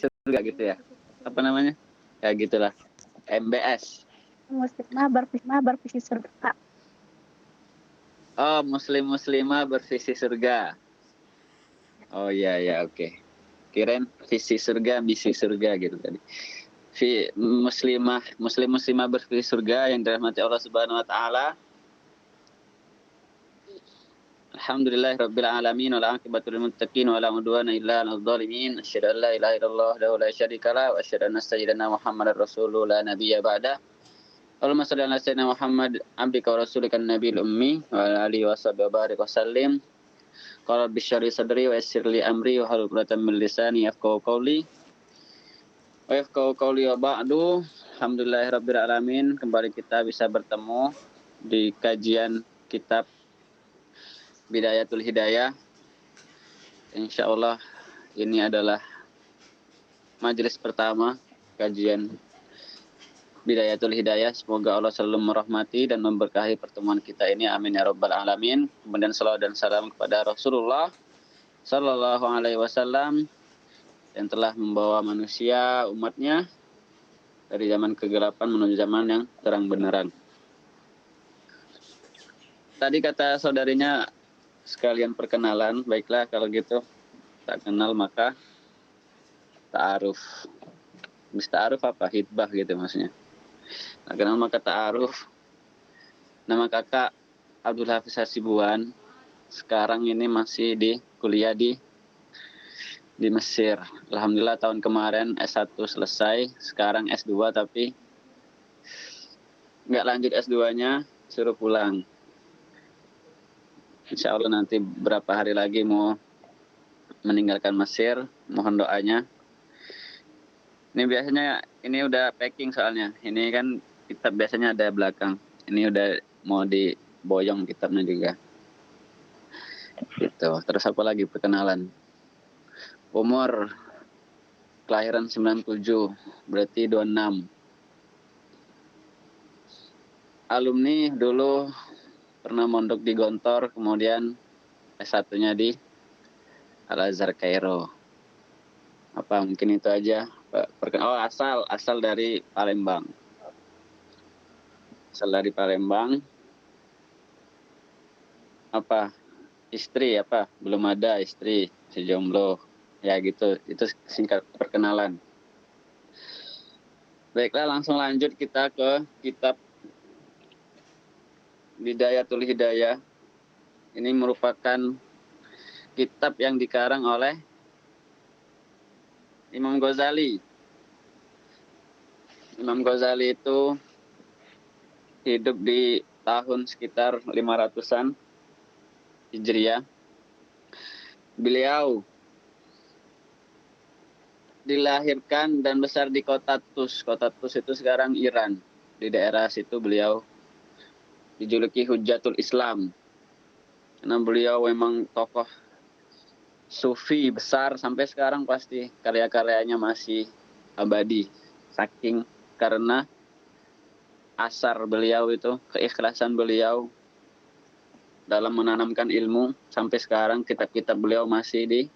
surga gitu ya. Apa namanya? Ya gitulah. MBS. Muslimah bervisi surga. Oh, muslimah bervisi surga. Oh iya ya, oke. Kirain visi surga, misi surga gitu tadi. Muslimah bervisi surga yang dirahmati Allah Subhanahu wa taala. Alhamdulillahirabbil alamin wal aqibatu lil muttaqin wa la udwana illa 'alal zalimin. Asyhadu an la ilaha illallah wa la syarika lah wa asyhadu anna sayyidina Muhammadar rasulullah la nabiyya ba'da. Allahumma shalli ala sayyidina Muhammad abdika wa rasulika nabiyil ummi wa ala alihi wa sahbihi wa barik wa sallim. Qala bisyari sadri wa yassir li amri wa hlul 'uqdatam min lisani yafqahu qawli. Wa yafqahu qawli wa ba'du. Alhamdulillahirabbil alamin. Kembali kita bisa bertemu di kajian kitab Bidayatul Hidayah. Insyaallah ini adalah majelis pertama kajian Bidayatul Hidayah. Semoga Allah selalu merahmati dan memberkahi pertemuan kita ini. Amin ya rabbal alamin. Kemudian salawat dan salam kepada Rasulullah sallallahu alaihi wasallam yang telah membawa manusia umatnya dari zaman kegelapan menuju zaman yang terang benerang. Tadi kata saudarinya sekalian perkenalan. Baiklah kalau gitu, tak kenal maka ta'aruf. Habis ta'aruf apa? Hitbah gitu maksudnya. Tak kenal maka ta'aruf. Nama kakak Abdul Hafiz Hasibuan. Sekarang ini masih di kuliah di Mesir. Alhamdulillah tahun kemarin S1 selesai. Sekarang S2 tapi nggak lanjut S2-nya, suruh pulang. Insya Allah nanti berapa hari lagi mau meninggalkan Mesir, mohon doanya. Ini biasanya, ini udah packing soalnya. Ini kan kitab biasanya ada belakang. Ini udah mau diboyong kitabnya juga. Gitu. Terus apa lagi perkenalan? Umur kelahiran 97, berarti 26. Alumni dulu pernah mondok di Gontor, kemudian S1-nya di Al-Azhar Kairo. Apa mungkin itu aja? Oh, asal dari Palembang. Asal dari Palembang. Apa? Istri apa? Belum ada istri, sejomblo. Ya gitu, itu singkat perkenalan. Baiklah, langsung lanjut kita ke kitab Bidayatul Hidayah. Ini merupakan kitab yang dikarang oleh Imam Ghazali. Imam Ghazali itu hidup di tahun sekitar 500-an Hijriah. Beliau dilahirkan dan besar di kota Tus. Kota Tus itu sekarang Iran. Di daerah situ beliau dijuluki Hujjatul Islam. Karena beliau memang tokoh sufi besar, sampai sekarang pasti karya-karyanya masih abadi. Saking karena asar beliau itu, keikhlasan beliau dalam menanamkan ilmu, sampai sekarang kitab-kitab beliau masih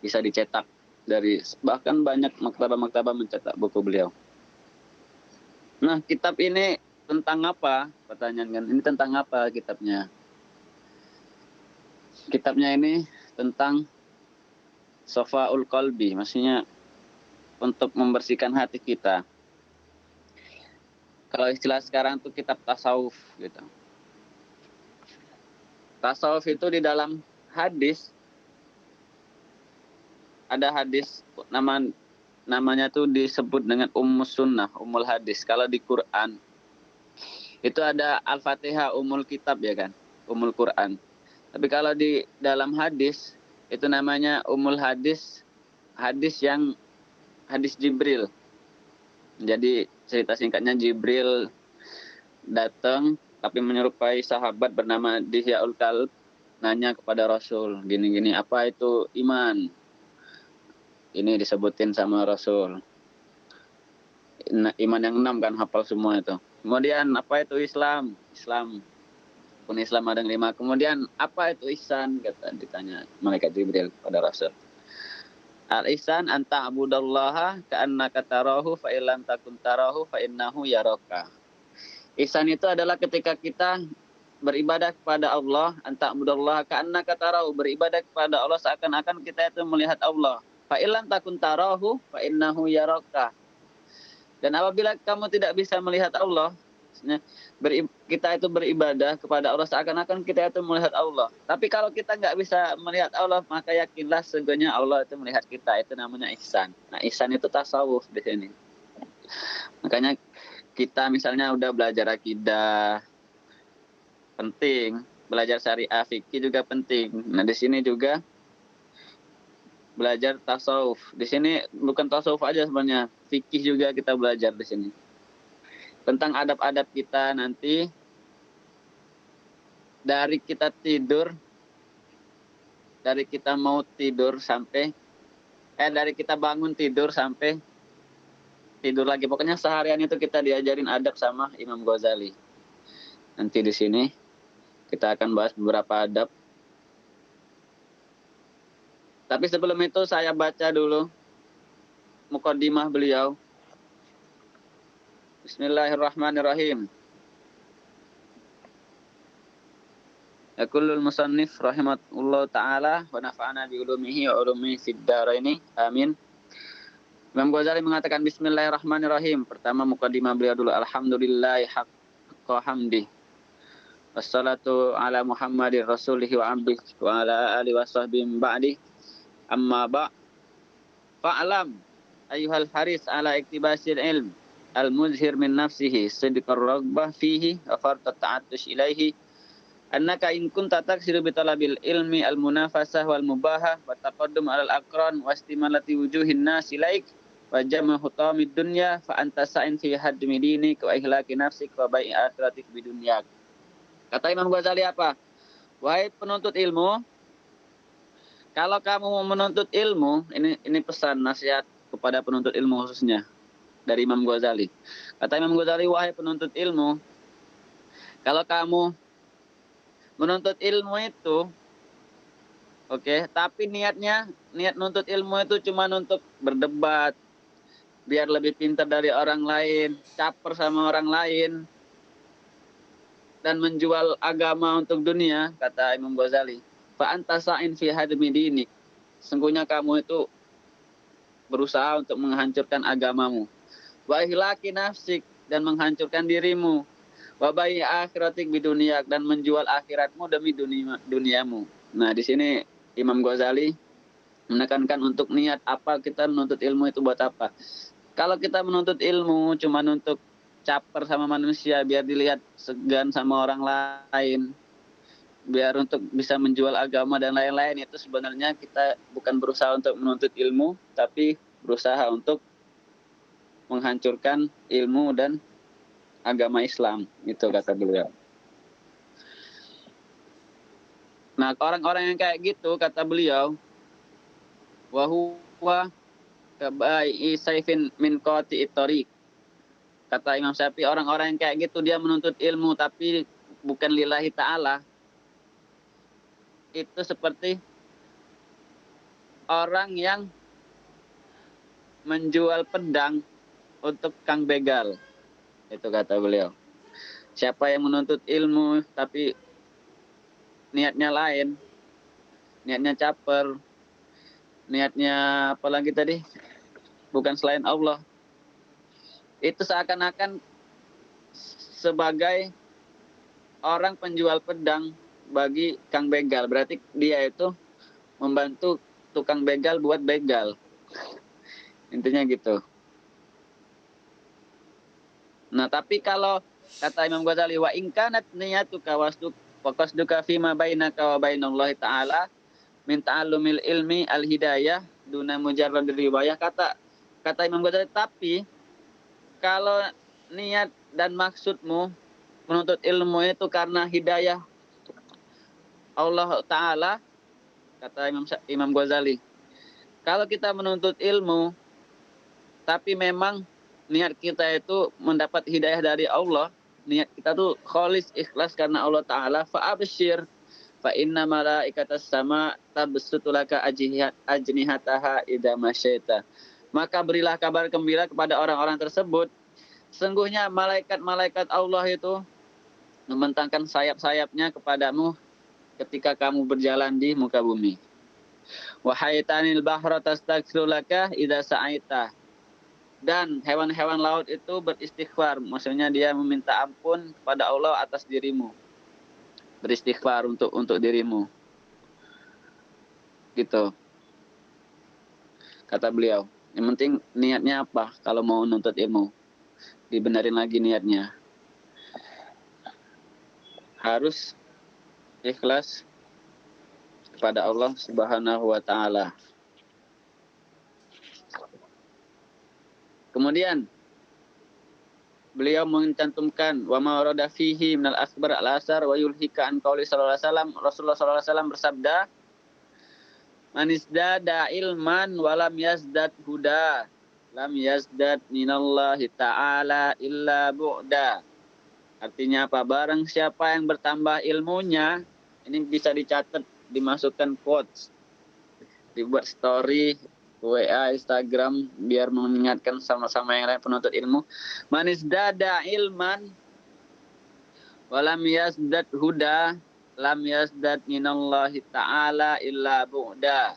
bisa dicetak. Bahkan banyak maktabah-maktabah mencetak buku beliau. Nah, kitab ini tentang apa? Pertanyaan kan, ini tentang apa kitabnya? Kitabnya ini tentang Shafa'ul Qalbi, maksudnya untuk membersihkan hati kita. Kalau istilah sekarang itu kitab tasawuf gitu. Tasawuf itu di dalam hadis, ada hadis namanya tuh disebut dengan Ummus Sunnah, Ummul Hadis. Kalau di Quran itu ada Al-Fatihah, Ummul Kitab ya kan, Ummul Quran. Tapi kalau di dalam hadis itu namanya Ummul Hadis, hadis Jibril. Jadi cerita singkatnya, Jibril datang tapi menyerupai sahabat bernama Dihyaul Kalb, nanya kepada Rasul, gini-gini, apa itu iman? Ini disebutin sama Rasul. Iman yang 6 kan, hafal semua itu. Kemudian apa itu Islam? Pun Islam ada 5. Kemudian apa itu ihsan? Ditanya malaikat Jibril kepada Rasul. Al-ihsan an ta'budallaha ka'annaka tarahu fa illam takun tarahu fa innahu yaraka. Ihsan itu adalah ketika kita beribadah kepada Allah, an ta'budallaha ka'annaka tarahu, beribadah kepada Allah seakan-akan kita itu melihat Allah. Fa illam takun tarahu fa innahu yaraka. Dan apabila kamu tidak bisa melihat Allah, kita itu beribadah kepada Allah seakan-akan kita itu melihat Allah. Tapi kalau kita nggak bisa melihat Allah, maka yakinlah sesungguhnya Allah itu melihat kita. Itu namanya ihsan. Nah, ihsan itu tasawuf di sini. Makanya kita misalnya udah belajar akidah, penting. Belajar syariah, fikih juga penting. Nah, di sini juga belajar tasawuf. Di sini bukan tasawuf aja sebenarnya, fikih juga kita belajar di sini. Tentang adab-adab kita nanti dari kita tidur, dari kita mau tidur sampai dari kita bangun tidur sampai tidur lagi. Pokoknya seharian itu kita diajarin adab sama Imam Ghazali. Nanti di sini kita akan bahas beberapa adab. Tapi sebelum itu saya baca dulu muqaddimah beliau. Bismillahirrahmanirrahim. Yaqulul musannif rahimahullah ta'ala wa nafa'ana bi ulumihi wa ulumihi fid dharaini. Amin. Imam Ghazali mengatakan bismillahirrahmanirrahim. Pertama muqaddimah beliau dulu. Alhamdulillahi haqqa hamdi. Wassalatu ala Muhammadir rasulihi wa abdihi wa ala alihi wa sahbihi ba'di. Amma fa'alam ayyuhal haris ala iktibasil ilm al-muzhir min nafsihi sidqar raghbah fihi wa fartat ta'attush ilaihi annaka in kunta taksiru bi talabil ilmi al-munafasah wal mubahah wa taqaddum alal aqran wa istimalati wujuhin nas ilaik wa jam'u hutamid dunya fa anta sa'in fi hadmi dinik wa ihlaki nafsik wa bai'i akhiratik bi dunyak. Kata Imam Ghazali apa? Wahai penuntut ilmu, kalau kamu mau menuntut ilmu, ini pesan nasihat kepada penuntut ilmu khususnya dari Imam Ghazali. Kata Imam Ghazali, wahai penuntut ilmu, kalau kamu menuntut ilmu itu, tapi niat nuntut ilmu itu cuma untuk berdebat, biar lebih pintar dari orang lain, caper sama orang lain, dan menjual agama untuk dunia, kata Imam Ghazali. Fa anta sa'in fi hadmi dinik. Sungguhnya kamu itu berusaha untuk menghancurkan agamamu. Wa ihlaki nafsik, dan menghancurkan dirimu. Wa bai'i akhiratik bidunyak, dan menjual akhiratmu demi duniamu. Nah, di sini Imam Ghazali menekankan untuk niat apa kita menuntut ilmu itu buat apa. Kalau kita menuntut ilmu cuma untuk caper sama manusia biar dilihat segan sama orang lain, biar untuk bisa menjual agama dan lain-lain, itu sebenarnya kita bukan berusaha untuk menuntut ilmu, tapi berusaha untuk menghancurkan ilmu dan agama Islam, itu kata beliau. Nah, orang-orang yang kayak gitu, kata beliau, wa huwa kabai saifin min qati ittariq. Kata Imam Syafi'i, orang-orang yang kayak gitu dia menuntut ilmu tapi bukan lillahi ta'ala. Itu seperti orang yang menjual pedang untuk kang begal. Itu kata beliau. Siapa yang menuntut ilmu tapi niatnya lain, niatnya caper, niatnya apalagi tadi, bukan selain Allah, itu seakan-akan sebagai orang penjual pedang bagi kang begal. Berarti dia itu membantu tukang begal buat begal. Intinya gitu. Nah, tapi kalau kata Imam Ghazali, wa in kanat niyatuka wasduka fima bainaka wa bainallahi ta'ala min ta'allumil ilmi al-hidayah duna mujarrad riwayah. Kata Imam Ghazali, tapi kalau niat dan maksudmu menuntut ilmu itu karena hidayah Allah Ta'ala, kata Imam Ghazali, kalau kita menuntut ilmu tapi memang niat kita itu mendapat hidayah dari Allah, niat kita tuh khalis ikhlas karena Allah Ta'ala, fa'abshir, fa inna malaikatas sama tabsutu laka ajnihataha idza masyaita. Maka berilah kabar gembira kepada orang-orang tersebut, sesungguhnya malaikat-malaikat Allah itu membentangkan sayap-sayapnya kepadamu ketika kamu berjalan di muka bumi. Wa haytanil bahra tastaghfiru laka idza sa'aita. Dan hewan-hewan laut itu beristighfar, maksudnya dia meminta ampun kepada Allah atas dirimu. Beristighfar untuk dirimu. Gitu. Kata beliau. Yang penting niatnya apa kalau mau nuntut ilmu? Dibenerin lagi niatnya. Harus ikhlas kepada Allah Subhanahu wa taala. Kemudian beliau mencantumkan wa ma warada fihi minal akhbar al-asar wa yulhika an qauli sallallahu alaihi wasallam. Rasulullah sallallahu alaihi wasallam bersabda, "Man izdada ilman wa lam yazdad huda, lam yazdad minallahi ta'ala illa bu'da." Artinya apa? Barang siapa yang bertambah ilmunya, ini bisa dicatat, dimasukkan quotes, dibuat story WA, Instagram, biar mengingatkan sama-sama yang lain penuntut ilmu. Manis dada ilman, walam yazdad huda, lam yazdad minallahi ta'ala illa bu'da.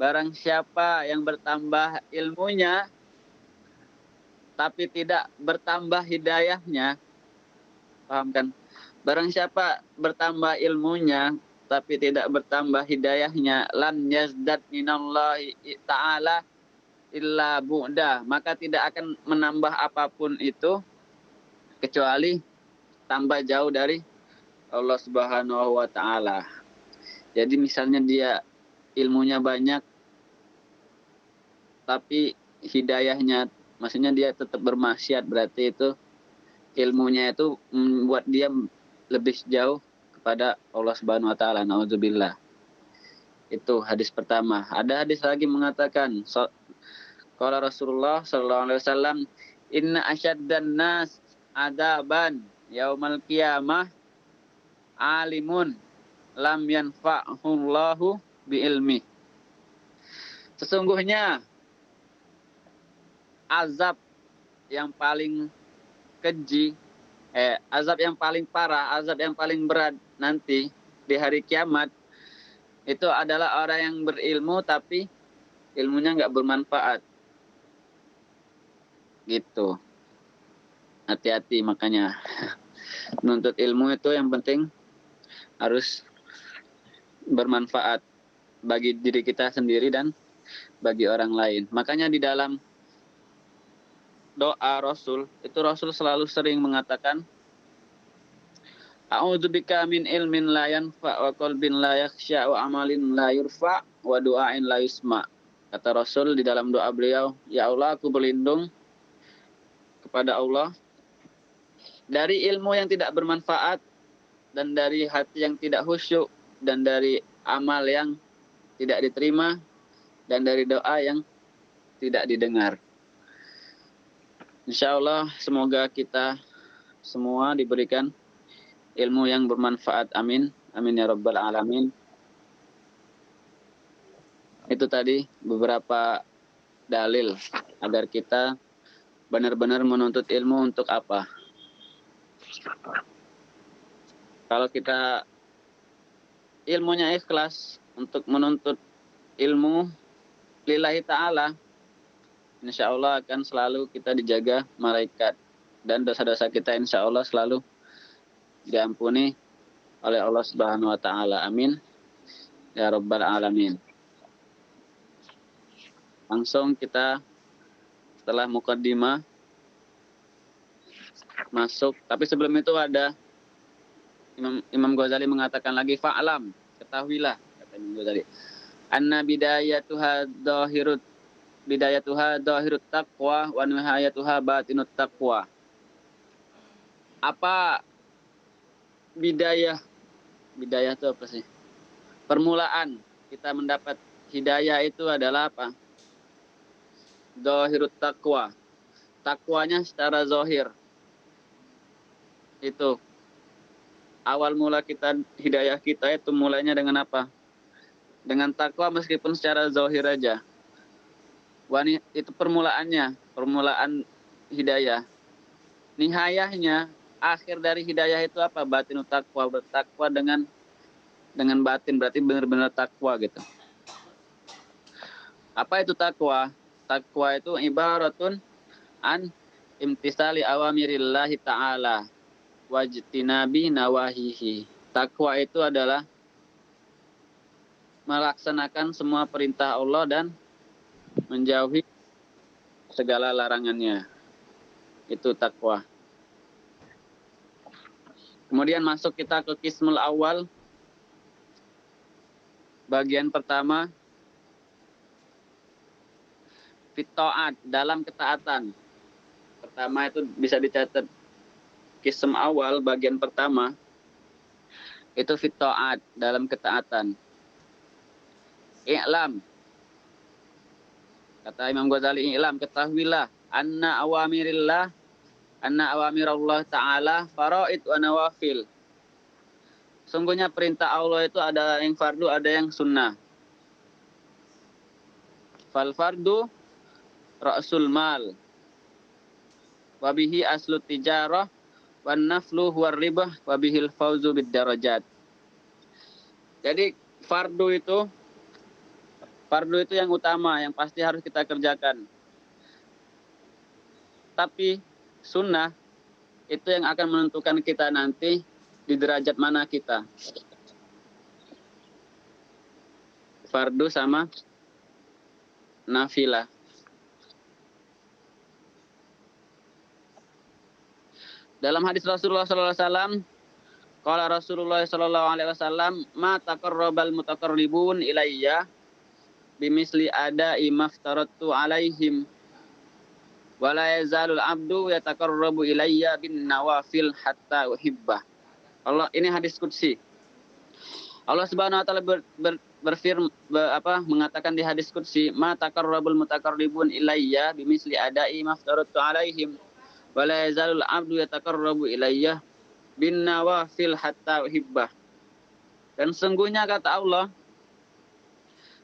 Barang siapa yang bertambah ilmunya, tapi tidak bertambah hidayahnya, paham kan? Barang siapa bertambah ilmunya, tapi tidak bertambah hidayahnya, lan yazdad minallahi ta'ala illa bu'da, maka tidak akan menambah apapun itu kecuali tambah jauh dari Allah Subhanahu wa taala. Jadi misalnya dia ilmunya banyak tapi hidayahnya, maksudnya dia tetap bermaksiat, berarti itu ilmunya itu membuat dia lebih jauh kepada Allah Subhanahu wa taala. Nauzubillah. Itu hadis pertama. Ada hadis lagi mengatakan, qala Rasulullah sallallahu alaihi wasallam, "Inna asyaddan nas adaban yaumal qiyamah alimun lam yanfa'hullahu bi ilmi." Sesungguhnya azab yang paling keji, azab yang paling parah, azab yang paling berat nanti di hari kiamat itu adalah orang yang berilmu tapi ilmunya nggak bermanfaat. Gitu. Hati-hati makanya. Menuntut ilmu itu yang penting harus bermanfaat bagi diri kita sendiri dan bagi orang lain. Makanya di dalam doa Rasul, itu Rasul selalu sering mengatakan, "A'udzubika min ilmin la yanfa' wa qalbin la yakhsha wa amalin la yurfa' wa du'ain la yusma'." Kata Rasul di dalam doa beliau, "Ya Allah, aku berlindung kepada Allah dari ilmu yang tidak bermanfaat, dan dari hati yang tidak khusyuk, dan dari amal yang tidak diterima, dan dari doa yang tidak didengar." Insya Allah semoga kita semua diberikan ilmu yang bermanfaat. Amin. Amin ya rabbal alamin. Itu tadi beberapa dalil agar kita benar-benar menuntut ilmu. Untuk apa? Kalau kita ilmunya ikhlas untuk menuntut ilmu lillahi ta'ala, insya Allah akan selalu kita dijaga malaikat, dan dosa-dosa kita insya Allah selalu diampuni oleh Allah Subhanahu wa taala. Amin ya rabbal alamin. Langsung kita setelah mukaddimah masuk, tapi sebelum itu ada Imam Ghazali mengatakan lagi, fa'lam, ketahuilah, kata Imam Ghazali, anna bidayatuha dhahirut taqwa wa nihayatuha batinut taqwa. Apa bidayah itu apa sih? Permulaan kita mendapat hidayah itu adalah apa? Dhahirut taqwa. Takwanya secara zahir. Itu. awal mula kita hidayah kita itu mulainya dengan apa? Dengan takwa meskipun secara zahir aja. Itu permulaannya, permulaan hidayah. Nihayahnya, akhir dari hidayah itu apa? Batinu takwa, bertakwa dengan batin, berarti benar-benar takwa gitu. Apa itu takwa? Takwa itu ibaratun an imtisali awamirillahi ta'ala wajtinabi nawahihi. Takwa itu adalah melaksanakan semua perintah Allah dan menjauhi segala larangannya. Itu takwa. Kemudian masuk kita ke qismul awal. Bagian pertama, fitoat, dalam ketaatan. Pertama itu bisa dicatat qism awal, bagian pertama itu fitoat, dalam ketaatan. I'lam, kata Imam Ghazali, i'lam, ketahuilah, anna awamirallah ta'ala faraid wa nawafil. Sungguhnya perintah Allah itu ada yang fardu, ada yang sunnah. Fal fardu ra'sul mal wabihi aslu tijarah wan naflu huwar ribah wabihil fauzu bid darajat. Jadi fardu itu yang utama, yang pasti harus kita kerjakan. Tapi sunnah itu yang akan menentukan kita nanti di derajat mana kita. Fardu sama nafilah. Dalam hadis Rasulullah SAW, qala Rasulullah SAW, ma taqarrabal mutaqarribun ilayya bimisli ada'i maftaratu alaihim wala yazalul abdu yataqarrabu ilayya bin nawafil hatta uhibbah. Allah, ini hadis qudsi. Allah Subhanahu wa taala mengatakan di hadis qudsi, ma taqarrabul mutaqarribun ilayya bimisli ada'i maftaratu alaihim wala yazalul abdu yataqarrabu ilayya bin nawafil hatta uhibbah. Dan sungguhnya kata Allah,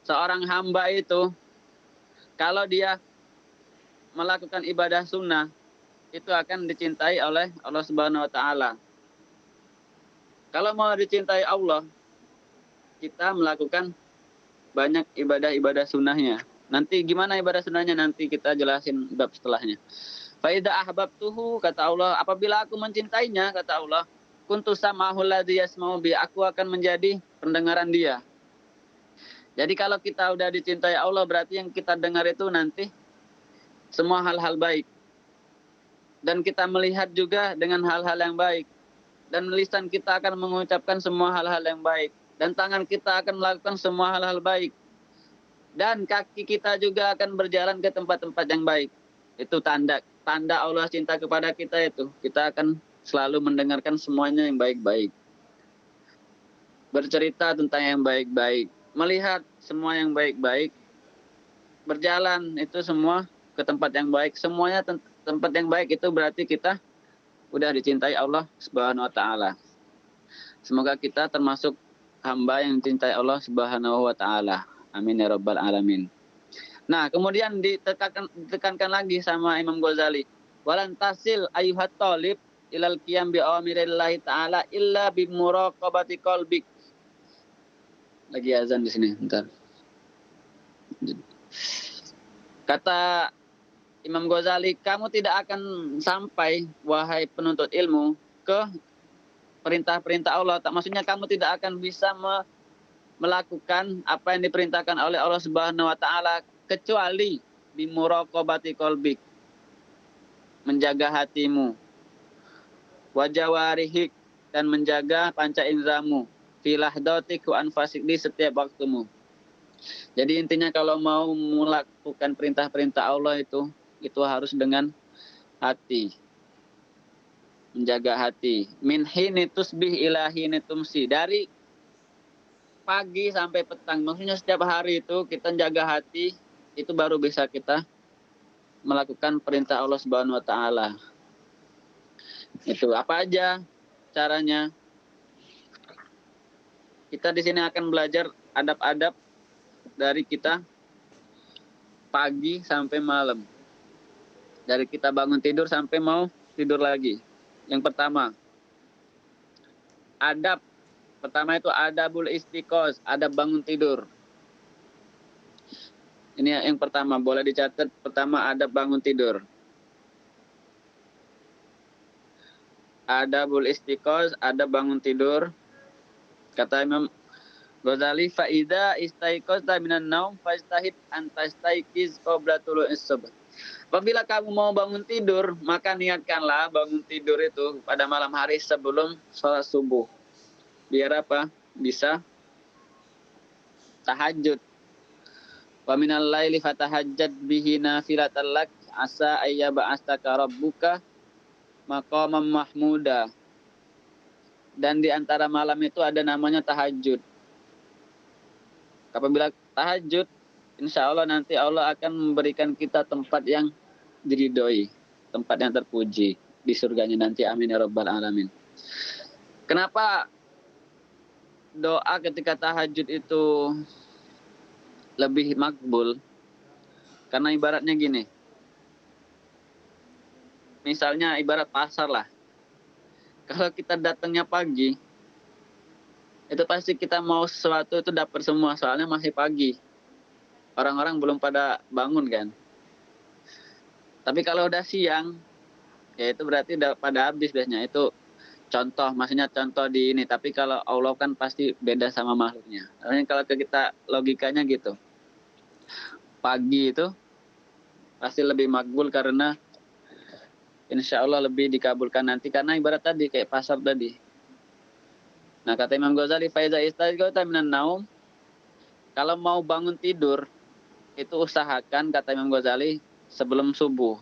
seorang hamba itu kalau dia melakukan ibadah sunnah itu akan dicintai oleh Allah Subhanahu wa taala. Kalau mau dicintai Allah, kita melakukan banyak ibadah-ibadah sunnahnya. Nanti gimana ibadah sunnahnya nanti kita jelasin bab setelahnya. Fa idza ahbabtuhu, kata Allah, apabila aku mencintainya, kata Allah, kuntu sama'ahul ladzi yasma'u bi, aku akan menjadi pendengaran dia. Jadi kalau kita udah dicintai Allah, berarti yang kita dengar itu nanti semua hal-hal baik. Dan kita melihat juga dengan hal-hal yang baik. Dan lisan kita akan mengucapkan semua hal-hal yang baik. Dan tangan kita akan melakukan semua hal-hal baik. Dan kaki kita juga akan berjalan ke tempat-tempat yang baik. Itu tanda Allah cinta kepada kita itu. Kita akan selalu mendengarkan semuanya yang baik-baik. Bercerita tentang yang baik-baik. Melihat semua yang baik-baik. Berjalan itu semua ke tempat yang baik. Semuanya tempat yang baik itu berarti kita udah dicintai Allah Subhanahu wa taala. Semoga kita termasuk hamba yang dicintai Allah Subhanahu wa taala. Amin ya rabbal alamin. Nah, kemudian ditekankan lagi sama Imam Ghazali, walan tasil ayyuhat talib ilal qiyam bi awamirillahi ta'ala illa bi muraqabati qalbik. Lagi azan di sini, bentar. Kata Imam Ghazali, kamu tidak akan sampai, wahai penuntut ilmu, ke perintah-perintah Allah. Maksudnya kamu tidak akan bisa melakukan apa yang diperintahkan oleh Allah Subhanahu wa taala kecuali bimuraqabati qalbik, menjaga hatimu, wajawarihik, dan menjaga panca inderamu, filahdatik wa anfasik, di setiap waktumu. Jadi intinya kalau mau melakukan perintah-perintah Allah itu harus dengan hati. Menjaga hati. Min hini tusbih ila hini tumsi. Dari pagi sampai petang. Maksudnya setiap hari itu kita jaga hati. Itu baru bisa kita melakukan perintah Allah Subhanahu wa taala. Itu apa aja caranya? Kita di sini akan belajar adab-adab dari kita pagi sampai malam. Dari kita bangun tidur sampai mau tidur lagi. Yang pertama, adab. Pertama itu adabul istiqoz, adab bangun tidur. Ini yang pertama, boleh dicatat. Pertama, adab bangun tidur. Adabul istiqoz, adab bangun tidur. Kata Imam Ghazali, faida istaiqozta minan naum fastahid antastaiqiz qabla tulu'is subh. Apabila kamu mau bangun tidur, maka niatkanlah bangun tidur itu pada malam hari sebelum sholat subuh. Biar apa? Bisa tahajud. Wa minal laili fatahajjad bihi nafilatan lak asa ayyaba'astaka rabbuka maqaman mahmuda. Dan di antara malam itu ada namanya tahajud. Apabila tahajud, insya Allah nanti Allah akan memberikan kita tempat yang diridhoi, tempat yang terpuji di surganya nanti. Amin ya rabbal alamin. Kenapa doa ketika tahajud itu lebih makbul? Karena ibaratnya gini. Misalnya ibarat pasar lah. Kalau kita datangnya pagi, itu pasti kita mau sesuatu itu dapat semua, soalnya masih pagi. Orang-orang belum pada bangun kan. Tapi kalau udah siang, ya itu berarti udah pada habis biasanya. Itu contoh, maksudnya contoh di ini. Tapi kalau Allah kan pasti beda sama makhluknya. Artinya kalau kita logikanya gitu. Pagi itu pasti lebih makbul karena insya Allah lebih dikabulkan nanti. Karena ibarat tadi kayak pasar tadi. Nah kata Imam Ghazali, faiza istaiqozta minan naum. Kalau mau bangun tidur, itu usahakan kata Imam Ghazali sebelum subuh.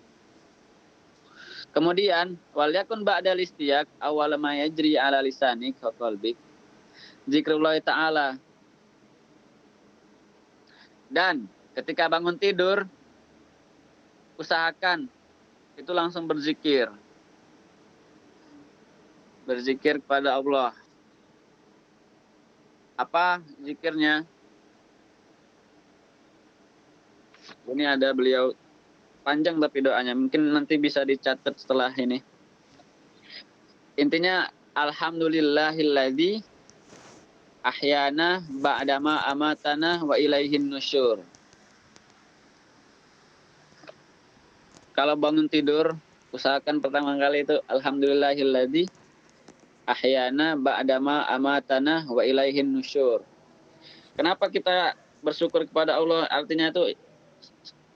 Kemudian wal yakun ba'dal istiyak awal ma yajri ala lisanik wa qalbik zikrullah taala. Dan ketika bangun tidur usahakan itu langsung berzikir. Berzikir kepada Allah. Apa zikirnya? Ini ada beliau panjang tapi doanya. Mungkin nanti bisa dicatat setelah ini. Intinya alhamdulillahilladzi ahyana ba'dama amatana wa ilaihin nusyur. Kalau bangun tidur, usahakan pertama kali itu alhamdulillahilladzi ahyana ba'dama amatana wa ilaihin nusyur. Kenapa kita bersyukur kepada Allah? Artinya itu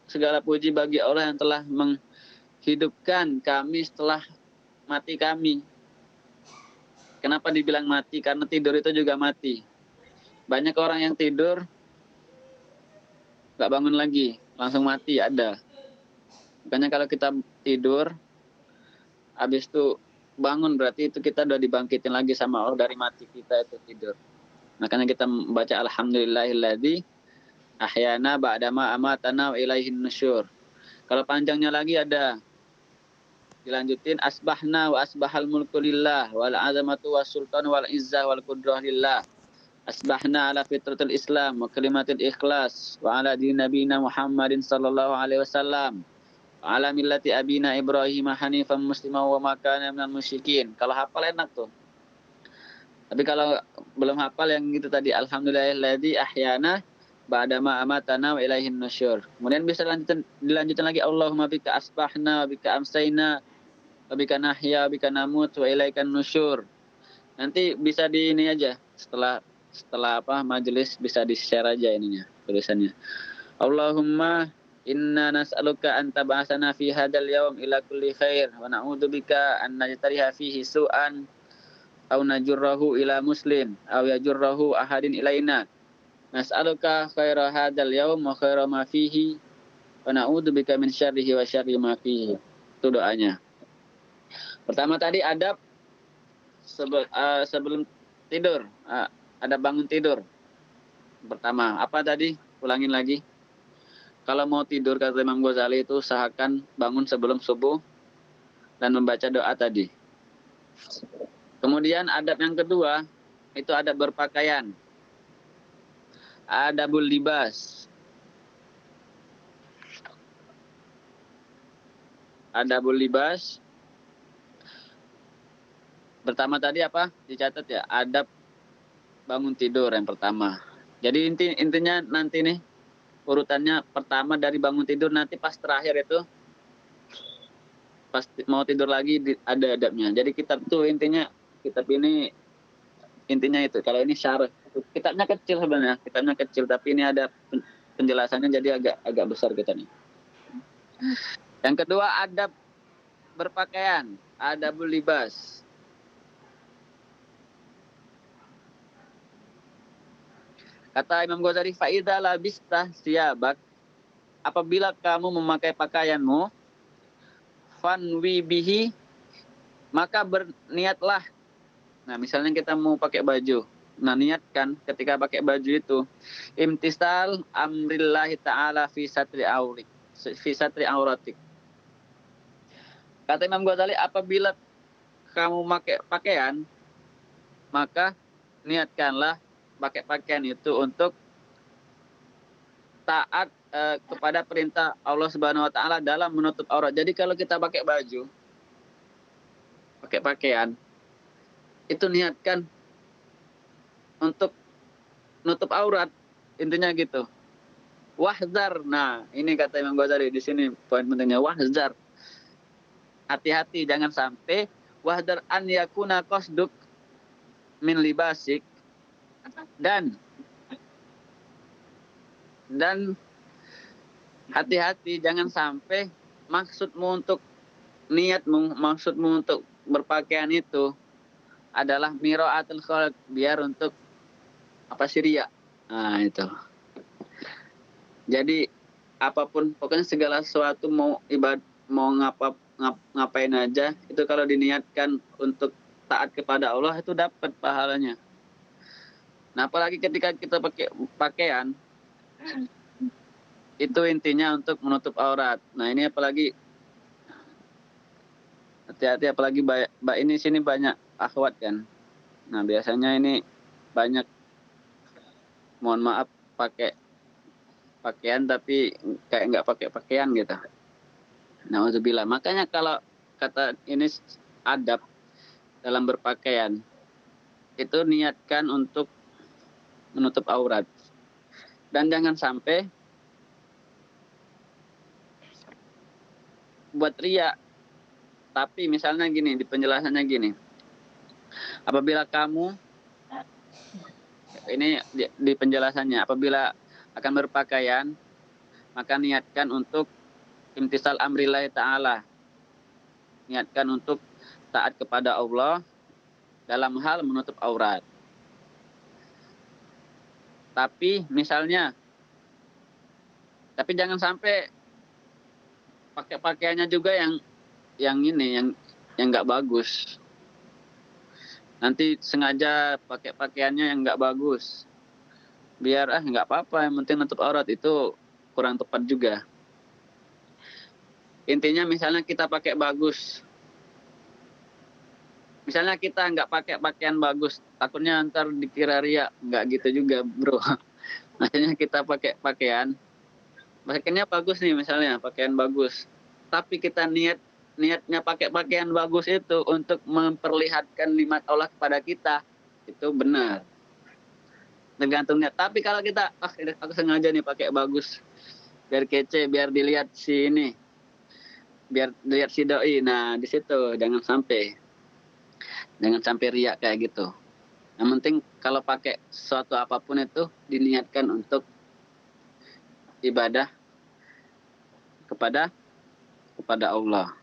segala puji bagi Allah yang telah menghidupkan kami setelah mati kami. Kenapa dibilang mati? Karena tidur itu juga mati. Banyak orang yang tidur gak bangun lagi, langsung mati ada. Makanya kalau kita tidur, habis itu bangun berarti itu kita udah dibangkitin lagi sama Allah dari mati kita itu tidur. Makanya kita membaca alhamdulillahilladzi ahyana ba'dama amatana wa ilaihin nusyur. Kalau panjangnya lagi ada dilanjutin asbahna wa asbahal mulku lillah wal azamatu was sultan wal izzah wal qudrah lillah. Asbahna ala fitratul Islam wa kalimatul ikhlas wa ala din nabiyina Muhammadin sallallahu alaihi wasallam. Wa ala millati abina Ibrahim hanifan musliman wa ma kana minal musyrikin. Kalau hafal enak tuh. Tapi kalau belum hafal yang itu tadi alhamdulillahilladzi ahyana ba'dama amatana wa ilaihin nusyur. Kemudian bisa dilanjutkan lagi Allahumma bika asbahna wa bika amsayna wa bika nahya wa bika namut wa ilaikan nusyur. Nanti bisa di ini aja setelah majelis bisa di-share aja ininya tulisannya. Allahumma inna nas'aluka an tab'asana fi hadzal yaum ila kulli khair wa na'udzubika an najtariha fihi su'an aw najurrahu ila muslim aw yajurrahu ahadin ilaina. Nas'aluka khaira hadzal yaum wa khaira ma fihi wa na'udzubika min syarrihi wa syarri ma fihi. Itu doanya. Pertama tadi adab sebelum tidur. Adab bangun tidur. Pertama, apa tadi? Ulangin lagi. Kalau mau tidur kata Imam Ghazali itu usahakan bangun sebelum subuh dan membaca doa tadi. Kemudian adab yang kedua itu adab berpakaian. Adabul libas. Adabul libas. Pertama tadi apa? Dicatat ya. Adab bangun tidur yang pertama. Jadi intinya nanti nih urutannya pertama dari bangun tidur, nanti pas terakhir itu pas mau tidur lagi ada adabnya. Jadi kitab tuh intinya, kitab ini intinya itu. Kalau ini syarah, kitabnya kecil sebenarnya, kitabnya kecil tapi ini ada penjelasannya, jadi agak besar kitabnya. Yang kedua adab berpakaian, adabul libas. Kata Imam Ghazali, faida labista siyabak, apabila kamu memakai pakaianmu, fanwi bihi, maka berniatlah. Nah, misalnya kita mau pakai baju. Nah, niatkan ketika pakai baju itu imtisal amrillahi ta'ala fi satri auratik. Kata Imam Ghazali, apabila kamu pakai pakaian, maka niatkanlah pakai pakaian itu untuk taat kepada perintah Allah Subhanahu wa taala dalam menutup aurat. Jadi kalau kita pakai baju, pakai pakaian, itu niatkan untuk nutup aurat, intinya gitu. Wahzar. Nah, ini kata Imam Ghazali di sini poin pentingnya, wahzar. Hati-hati jangan sampai wahdar an yakuna qasduk min libasik, dan hati-hati jangan sampai maksudmu untuk maksudmu untuk berpakaian itu adalah miraatul khalq, biar untuk apa, riya. Nah, itu. Jadi apapun, pokoknya segala sesuatu mau mau ngapain aja, itu kalau diniatkan untuk taat kepada Allah itu dapat pahalanya. Nah, apalagi ketika kita pakai pakaian, itu intinya untuk menutup aurat. Nah, ini apalagi hati-hati, apalagi ini sini banyak akhwat kan. Nah, biasanya ini banyak, mohon maaf, pakai pakaian tapi kayak nggak pakai pakaian gitu. Nauzubillah. Makanya kalau kata ini adab dalam berpakaian, itu niatkan untuk menutup aurat. Dan jangan sampai buat riya. Tapi misalnya gini, di penjelasannya gini. Apabila kamu, ini di penjelasannya, apabila akan berpakaian, maka niatkan untuk imtisal amrillahi ta'ala. Niatkan untuk taat kepada Allah dalam hal menutup aurat. Tapi misalnya, tapi jangan sampai pakai pakaiannya juga yang nggak bagus. Nanti sengaja pakai pakaiannya yang nggak bagus, biar nggak apa-apa, yang penting nutup aurat, itu kurang tepat juga. Intinya misalnya kita pakai bagus, misalnya kita nggak pakai pakaian bagus, takutnya ntar dikira riya. Nggak gitu juga, bro. Maksudnya kita pakai pakaiannya bagus nih, misalnya pakaian bagus, tapi kita niatnya pakai pakaian bagus itu untuk memperlihatkan nikmat Allah kepada kita, itu benar. Tergantung niat. Tapi kalau kita, aku sengaja nih pakai bagus, biar kece, biar dilihat si ini, biar dilihat si doi. Nah, di situ jangan sampai riak kayak gitu. Yang penting kalau pakai sesuatu apapun itu diniatkan untuk ibadah kepada Allah.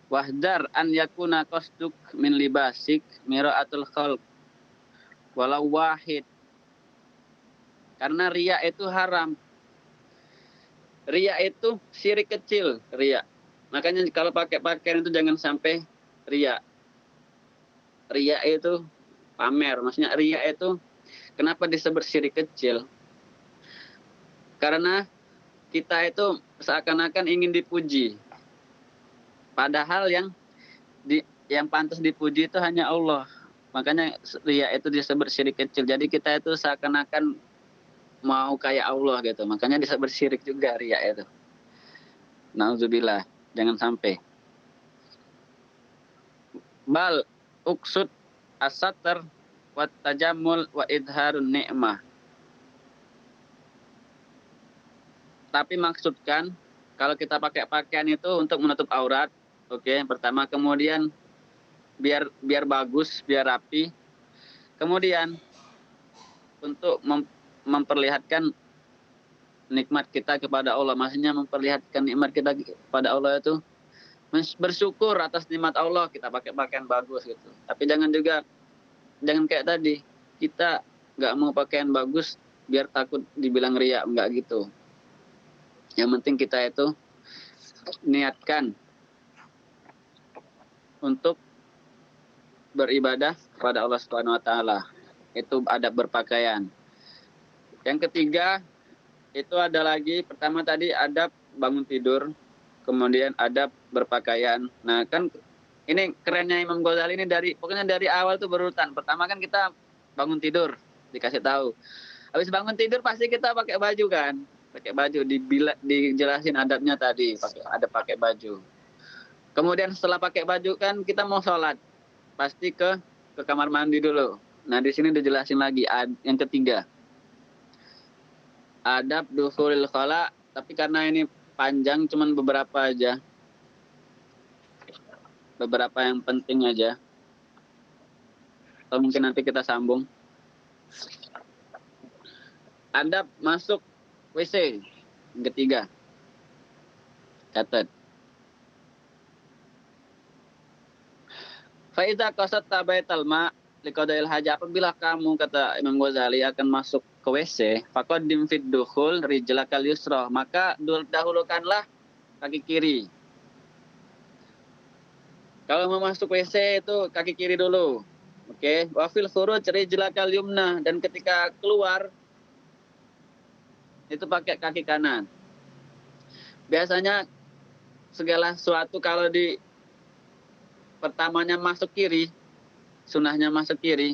Wahdar an yakuna qasduk min libasik miraatul khalq walau wahid. Karena riya itu haram. Riya itu syirik kecil, riya. Makanya kalau pakai pakaian itu jangan sampai riya. Riya itu pamer. Maksudnya riya itu kenapa disebut syirik kecil? Karena kita itu seakan-akan ingin dipuji. Padahal yang pantas dipuji itu hanya Allah. Makanya riya itu disebut syirik kecil. Jadi kita itu seakan-akan mau kayak Allah gitu. Makanya bisa bersyirik juga riya itu. Nauzubillah, jangan sampai. Bal uksud as-satr wa tajammul wa idharun ni'mah. Tapi maksudkan kalau kita pakai pakaian itu untuk menutup aurat, oke, yang pertama, kemudian biar bagus, biar rapi. Kemudian untuk memperlihatkan nikmat kita kepada Allah, maksudnya memperlihatkan nikmat kita kepada Allah itu bersyukur atas nikmat Allah, kita pakai pakaian bagus gitu. Tapi jangan kayak tadi, kita nggak mau pakaian bagus biar takut dibilang riya, nggak gitu. Yang penting kita itu niatkan untuk beribadah kepada Allah Subhanahu wa taala. Itu adab berpakaian. Yang ketiga, itu ada lagi, pertama tadi adab bangun tidur, kemudian adab berpakaian. Nah, kan ini kerennya Imam Ghazali ini pokoknya dari awal tuh berurutan. Pertama kan kita bangun tidur, dikasih tahu. Habis bangun tidur pasti kita pakai baju kan? Pakai baju, dijelasin adabnya tadi, pakai baju. Kemudian setelah pakai baju kan kita mau sholat, pasti ke kamar mandi dulu. Nah, di sini dijelasin lagi yang ketiga. Adab dukhulil khala, tapi karena ini panjang cuman beberapa aja. Beberapa yang penting aja. Atau mungkin nanti kita sambung. Adab masuk WC yang ketiga. Catat. Faiza qasatta baital ma liqadail haja, apabila kamu, kata Imam Ghazali, akan masuk ke WC, faqaddim fid dukhul rijlakal yusra, maka dahulukanlah kaki kiri. Kalau mau masuk WC itu kaki kiri dulu. Oke, wa fil khuruj rijlakal yumna, dan ketika keluar itu pakai kaki kanan. Biasanya segala sesuatu kalau di pertamanya masuk kiri, sunahnya masuk kiri,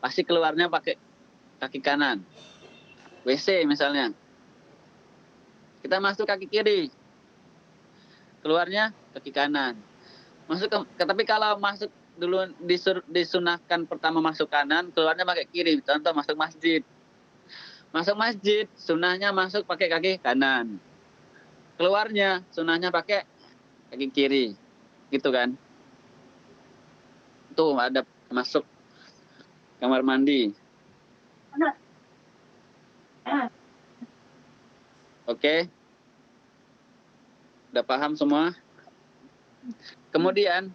pasti keluarnya pakai kaki kanan. WC misalnya, kita masuk kaki kiri, keluarnya kaki kanan. Tapi kalau masuk dulu disunahkan pertama masuk kanan, keluarnya pakai kiri. Contoh masuk masjid. Masuk masjid, sunahnya masuk pakai kaki kanan. Keluarnya sunahnya pakai kaki kiri. Gitu kan? Itu adab masuk kamar mandi. Oke? Udah paham semua? Kemudian,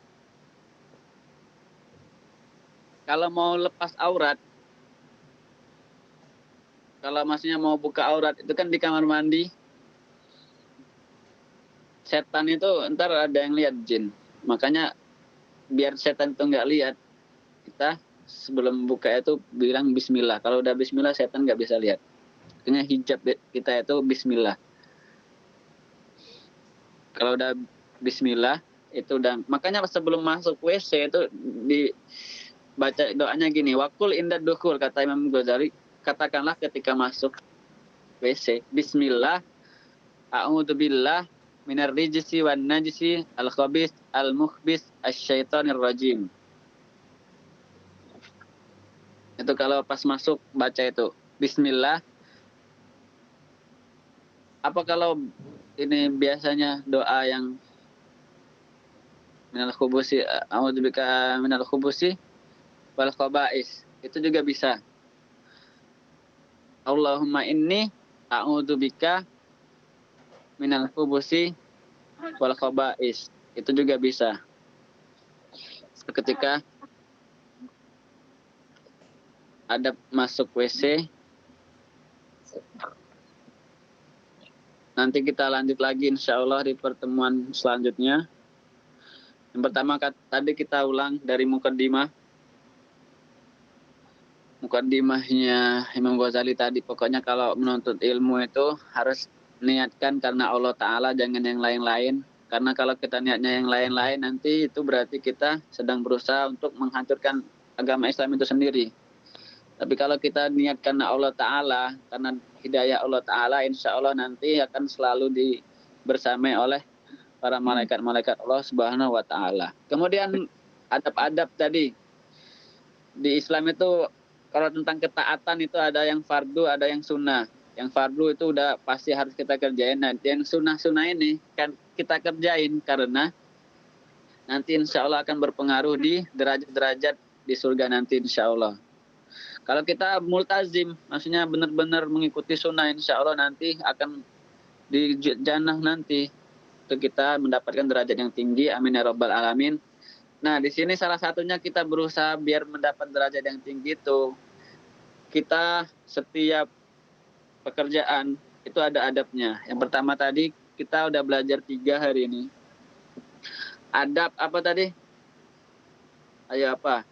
kalau mau lepas aurat, kalau maksudnya mau buka aurat, itu kan di kamar mandi, setan itu ntar ada yang lihat, jin. Makanya biar setan itu nggak lihat, kita sebelum buka itu bilang bismillah. Kalau udah bismillah, setan nggak bisa lihat. Makanya hijab kita itu bismillah. Kalau udah bismillah, itu udah. Makanya sebelum masuk WC itu dibaca doanya gini, wakul indah dukhul, kata Imam Ghazali, katakanlah ketika masuk WC, bismillah, a'udzubillah minar rijsi wan najsi al khabis al mukhbis asyaitonir rajim. Itu kalau pas masuk baca itu bismillah. Apa kalau ini biasanya doa yang minal khubusi, a'udzubika minal khubusi wal khaba'is, itu juga bisa. Allahumma inni a'udzubika minal khubusi wal khaba'is, itu juga bisa. Ketika ada masuk WC, nanti kita lanjut lagi insya Allah di pertemuan selanjutnya. Yang pertama tadi kita ulang dari mukaddimah. Mukaddimahnya Imam Ghazali tadi, pokoknya kalau menuntut ilmu itu harus niatkan karena Allah Ta'ala, jangan yang lain-lain. Karena kalau kita niatnya yang lain-lain, nanti itu berarti kita sedang berusaha untuk menghancurkan agama Islam itu sendiri. Tapi kalau kita niat karena Allah Ta'ala, karena hidayah Allah Ta'ala, insya Allah nanti akan selalu bersamai oleh para malaikat-malaikat Allah Subhanahu wa Ta'ala. Kemudian adab-adab tadi di Islam itu, kalau tentang ketaatan itu ada yang fardu, ada yang sunnah. Yang fardu itu udah pasti harus kita kerjain. Nah, yang sunnah-sunnah ini kan kita kerjain karena nanti insya Allah akan berpengaruh di derajat-derajat di surga nanti insya Allah. Kalau kita multazim, maksudnya benar-benar mengikuti sunnah, insya Allah nanti akan di jannah nanti. Itu kita mendapatkan derajat yang tinggi. Amin ya rabbal alamin. Nah, di sini salah satunya kita berusaha biar mendapat derajat yang tinggi itu. Kita setiap pekerjaan itu ada adabnya. Yang pertama tadi kita udah belajar 3 hari ini. Adab apa tadi? Ayo apa?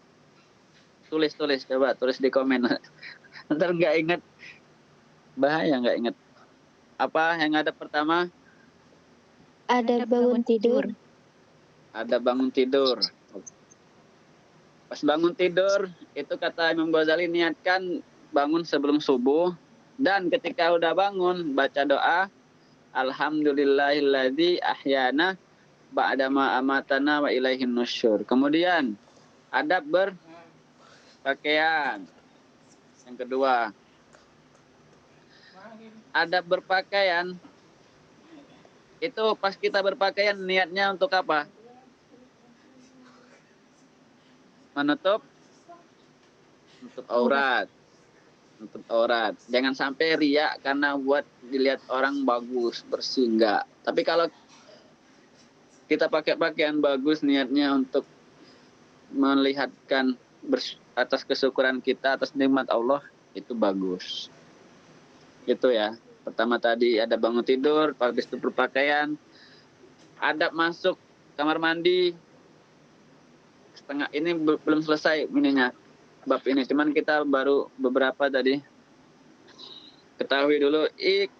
Tulis, coba tulis di komen. Ntar nggak inget, bahaya nggak inget. Apa yang ada pertama? Ada bangun tidur. Ada bangun tidur. Pas bangun tidur, itu kata Imam Ghazali, niatkan bangun sebelum subuh. Dan ketika udah bangun, baca doa, Alhamdulillahilladzi ahyana ba'dama amatana wa ilaihin nusyur. Kemudian, adab berpakaian. Yang kedua, adab berpakaian. Itu pas kita berpakaian, niatnya untuk apa? Menutup aurat. Menutup aurat. Jangan sampai riak karena buat dilihat orang bagus, bersih, enggak. Tapi kalau kita pakai pakaian bagus, niatnya untuk melihatkan atas kesyukuran kita atas nikmat Allah, itu bagus. Gitu ya. Pertama tadi ada bangun tidur, habis itu berpakaian, adab masuk kamar mandi. Setengah ini belum selesai ininya, bab ini, cuman kita baru beberapa tadi. Ketahui dulu,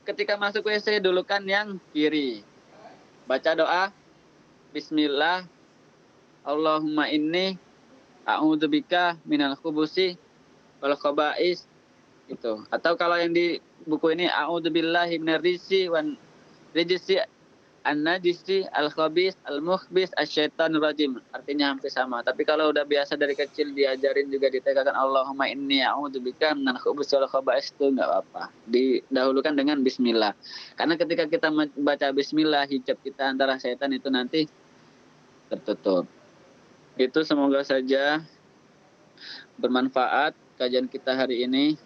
ketika masuk WC dulu kan yang kiri. Baca doa, Bismillah, Allahumma inni a'udzubika minal khubusi wal khaba'is. Itu. Atau kalau yang di buku ini, a'udzubillahi minar rijsi wan rijsi an-najisi al-khabis al-mukhbis asyaitanir rajim. Artinya hampir sama. Tapi kalau udah biasa dari kecil diajarin juga ditekankan Allahumma inni a'udzubika minal khubusi wal khaba'is, itu enggak apa-apa. Didahulukan dengan bismillah. Karena ketika kita baca bismillah, hijab kita antara setan itu nanti tertutup. Itu semoga saja bermanfaat kajian kita hari ini.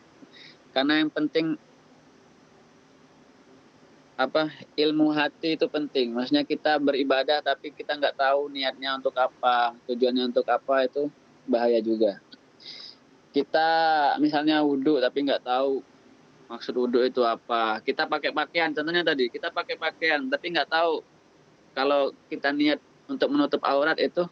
Karena yang penting ilmu hati itu penting. Maksudnya kita beribadah tapi kita nggak tahu niatnya untuk apa, tujuannya untuk apa, itu bahaya juga. Kita misalnya wudhu tapi nggak tahu maksud wudhu itu apa. Kita pakai pakaian, contohnya tadi kita pakai pakaian tapi nggak tahu kalau kita niat untuk menutup aurat itu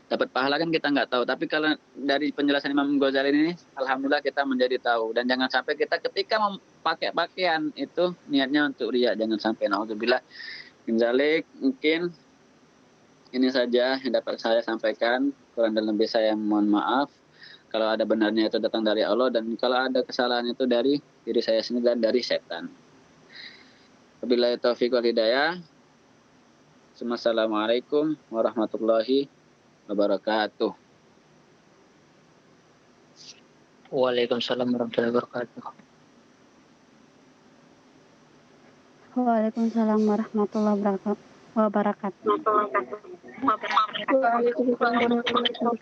dapat pahala, kan kita nggak tahu. Tapi kalau dari penjelasan Imam Ghazali ini, alhamdulillah kita menjadi tahu. Dan jangan sampai kita ketika memakai pakaian itu niatnya untuk riya, jangan sampai. Naudzubillah min dzalik. Mungkin ini saja yang dapat saya sampaikan. Kurang dan lebih saya mohon maaf. Kalau ada benarnya itu datang dari Allah, dan kalau ada kesalahan itu dari diri saya sendiri dan dari setan. Wabillahi taufiq wal hidayah. Assalamualaikum warahmatullahi wabarakatuh. Waalaikumsalam warahmatullahi wabarakatuh. Waalaikumsalam warahmatullahi wabarakatuh.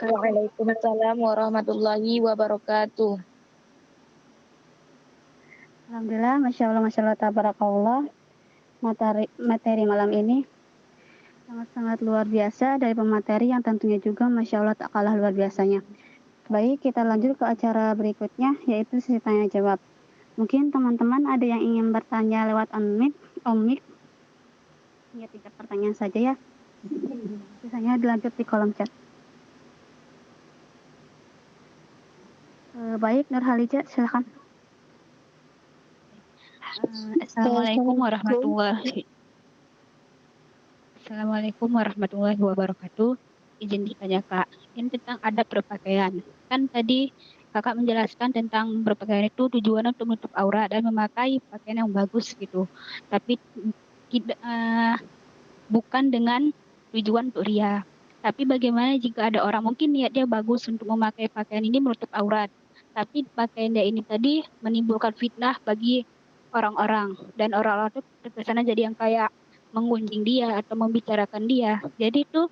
Waalaikumsalam warahmatullahi wabarakatuh. Alhamdulillah, Masya Allah, tabarakallah. Materi malam ini sangat-sangat luar biasa dari pemateri yang tentunya juga Masya Allah tak kalah luar biasanya. Baik, kita lanjut ke acara berikutnya, yaitu sesi tanya jawab. Mungkin teman-teman ada yang ingin bertanya lewat on-mic. Ya, 3 pertanyaan saja ya. Biasanya dilanjut di kolom chat. Baik, Nur Halija, silakan. Assalamualaikum warahmatullahi wabarakatuh. Izin bertanya Kak, ini tentang adab berpakaian. Kan tadi Kakak menjelaskan tentang berpakaian itu tujuannya untuk menutup aurat dan memakai pakaian yang bagus gitu. Tapi tidak bukan dengan tujuan untuk ria. Tapi bagaimana jika ada orang mungkin niat dia bagus untuk memakai pakaian ini menutup aurat, tapi pakaian dia ini tadi menimbulkan fitnah bagi orang-orang dan orang-orang itu terkesannya jadi yang kayak menggunjing dia atau membicarakan dia. Jadi itu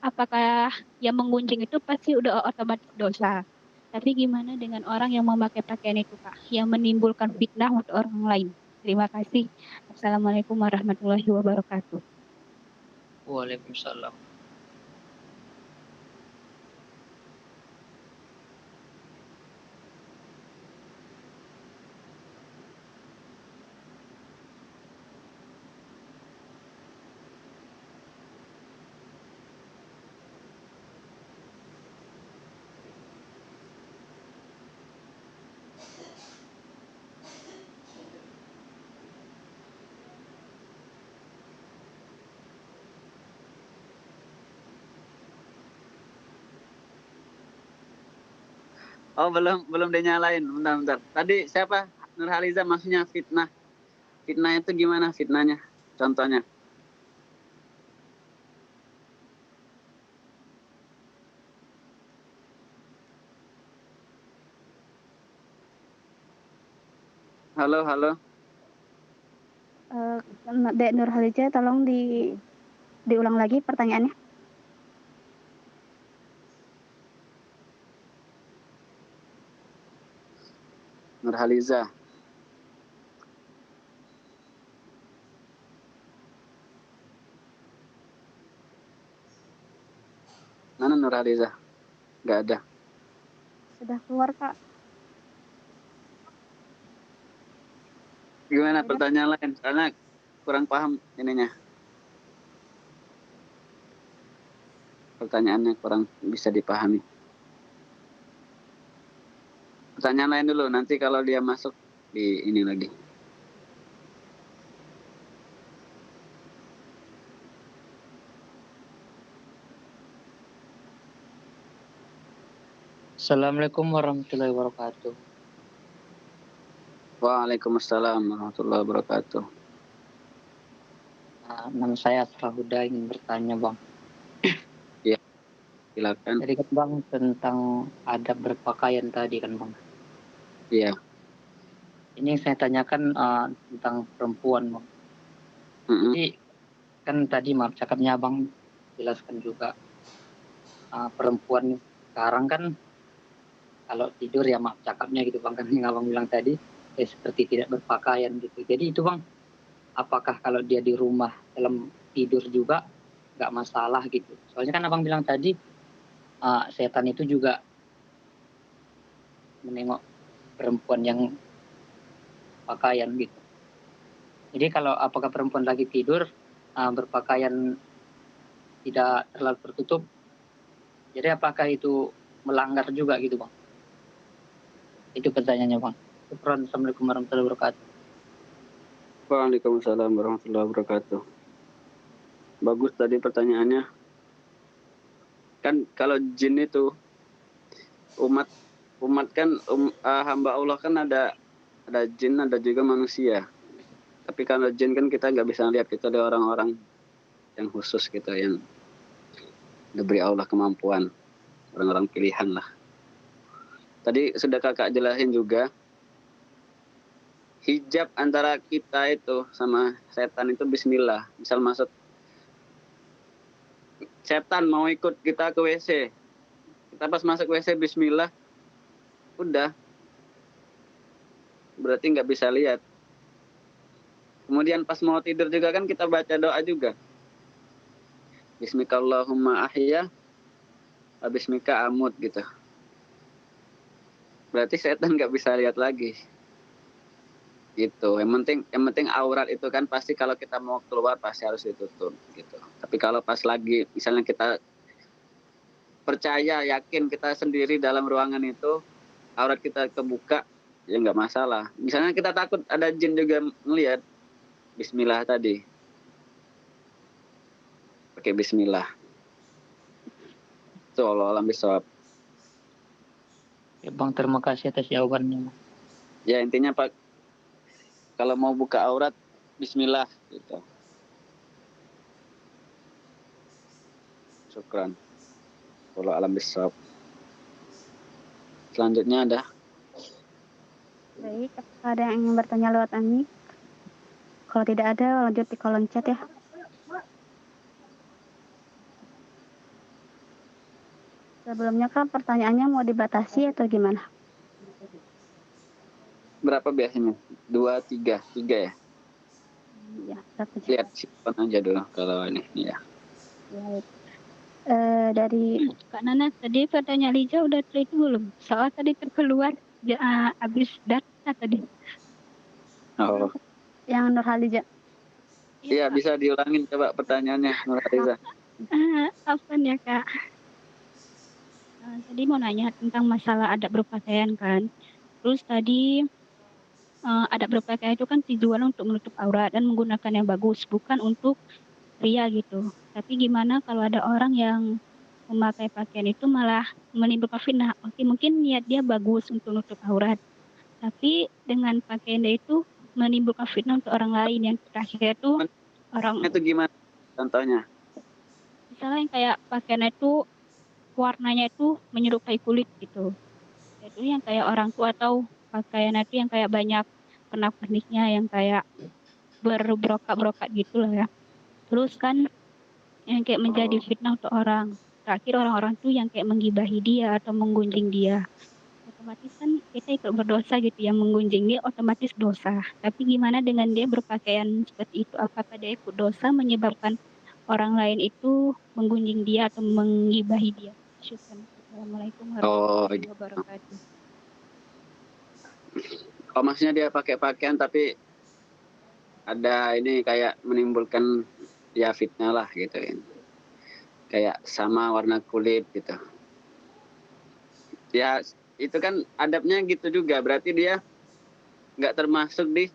apakah yang menggunjing itu pasti udah otomatis dosa. Tapi gimana dengan orang yang memakai pakaian itu, Kak, yang menimbulkan fitnah untuk orang lain? Terima kasih. Assalamualaikum warahmatullahi wabarakatuh. Waalaikumsalam. Oh, belum dinyalain. Bentar. Tadi siapa? Nurhaliza maksudnya fitnah. Fitnah itu gimana fitnahnya? Contohnya. Halo. Dek Nurhaliza, tolong diulang lagi pertanyaannya. Nurhaliza. Mana Nurhaliza? Nggak ada. Sudah keluar, Kak. Gimana Sudah. pertanyaan lain? Karena kurang paham ininya. Pertanyaannya kurang bisa dipahami. Pertanyaan lain dulu, nanti kalau dia masuk di ini lagi. Assalamualaikum warahmatullahi wabarakatuh. Waalaikumsalam warahmatullahi wabarakatuh. Nama saya Asrahuda, ingin bertanya Bang. Ya, silakan. Jadi kan Bang tentang adab berpakaian tadi kan Bang. Iya. Ini yang saya tanyakan tentang perempuan Bang. Jadi kan tadi maaf cakapnya Abang jelaskan juga perempuan sekarang kan kalau tidur ya maaf cakapnya gitu Bang, kan yang Abang bilang tadi seperti tidak berpakaian gitu. Jadi itu Bang, apakah kalau dia di rumah dalam tidur juga nggak masalah gitu? Soalnya kan Abang bilang tadi setan itu juga menengok perempuan yang pakaian gitu. Jadi kalau apakah perempuan lagi tidur berpakaian tidak terlalu tertutup, jadi apakah itu melanggar juga gitu Bang? Itu pertanyaannya Bang. Assalamualaikum warahmatullahi wabarakatuh. Waalaikumsalam warahmatullahi wabarakatuh. Bagus tadi pertanyaannya. Kan kalau jin itu umat kan hamba Allah kan ada jin, ada juga manusia. Tapi kalau jin kan kita nggak bisa lihat, kita ada orang-orang yang khusus gitu, yang diberi Allah kemampuan, orang-orang pilihan lah. Tadi sudah kakak jelasin juga, hijab antara kita itu sama setan itu bismillah. Misal masuk setan mau ikut kita ke WC, kita pas masuk WC bismillah, udah, berarti nggak bisa lihat. Kemudian pas mau tidur juga kan kita baca doa juga. Bismikallahumma ahya, bismika amut gitu. Berarti setan nggak bisa lihat lagi. Gitu. Yang penting aurat itu kan pasti kalau kita mau keluar pasti harus ditutup gitu. Tapi kalau pas lagi misalnya kita percaya, yakin kita sendiri dalam ruangan itu, aurat kita kebuka, ya nggak masalah. Misalnya kita takut ada jin juga ngelihat, bismillah tadi. Pakai bismillah. Itu Allah alam bisawab. Ya, Bang, terima kasih atas jawabannya. Ya intinya Pak, kalau mau buka aurat, Bismillah gitu. Syukran. Kalau alam bisawab. Selanjutnya ada. Baik, apakah ada yang ingin bertanya lewat Ami? Kalau tidak ada, lanjut di kolom chat ya. Sebelumnya kan pertanyaannya mau dibatasi atau gimana? Berapa biasanya? 2, 3 ya? Ya, berapa jam? Lihat simpan aja dulu kalau ini ya. Ya, dari Kak Nana, tadi pertanyaan Lija udah itu belum? Soal tadi terkeluar habis data tadi. Oh. yang Nur Halija. Iya, Kak. bisa diulangin coba pertanyaannya Nur Haliza. Apa ya Kak? Tadi mau nanya tentang masalah adab berpakaian kan. Terus tadi adab berpakaian itu kan tujuan untuk menutup aurat dan menggunakan yang bagus, bukan untuk ria gitu. Tapi gimana kalau ada orang yang memakai pakaian itu malah menimbulkan fitnah? Oke, mungkin niat dia bagus untuk menutup aurat, tapi dengan pakaian dia itu menimbulkan fitnah untuk orang lain. Yang terakhir itu orang Itu gimana contohnya? misalnya yang kayak pakaiannya itu warnanya itu menyerupai kulit gitu. Itu yang kayak orang tua atau pakaiannya itu yang kayak banyak pernak-perniknya yang kayak berbrokat-brokat gitu lah ya. Terus kan yang kayak menjadi fitnah untuk orang. Terakhir orang-orang tuh yang kayak menggibahi dia atau menggunjing dia. Otomatis kan kita ikut berdosa gitu ya, menggunjing dia otomatis dosa. Tapi gimana dengan dia berpakaian seperti itu? Apakah dia ikut dosa menyebabkan orang lain itu menggunjing dia atau menggibahi dia? Syukran. Assalamualaikum Oh, warahmatullahi wabarakatuh. oh maksudnya dia pakai pakaian tapi ada ini kayak menimbulkan ya fitnah lah gitu ya. Kayak sama warna kulit gitu. Ya itu kan adabnya gitu juga. Berarti dia nggak termasuk di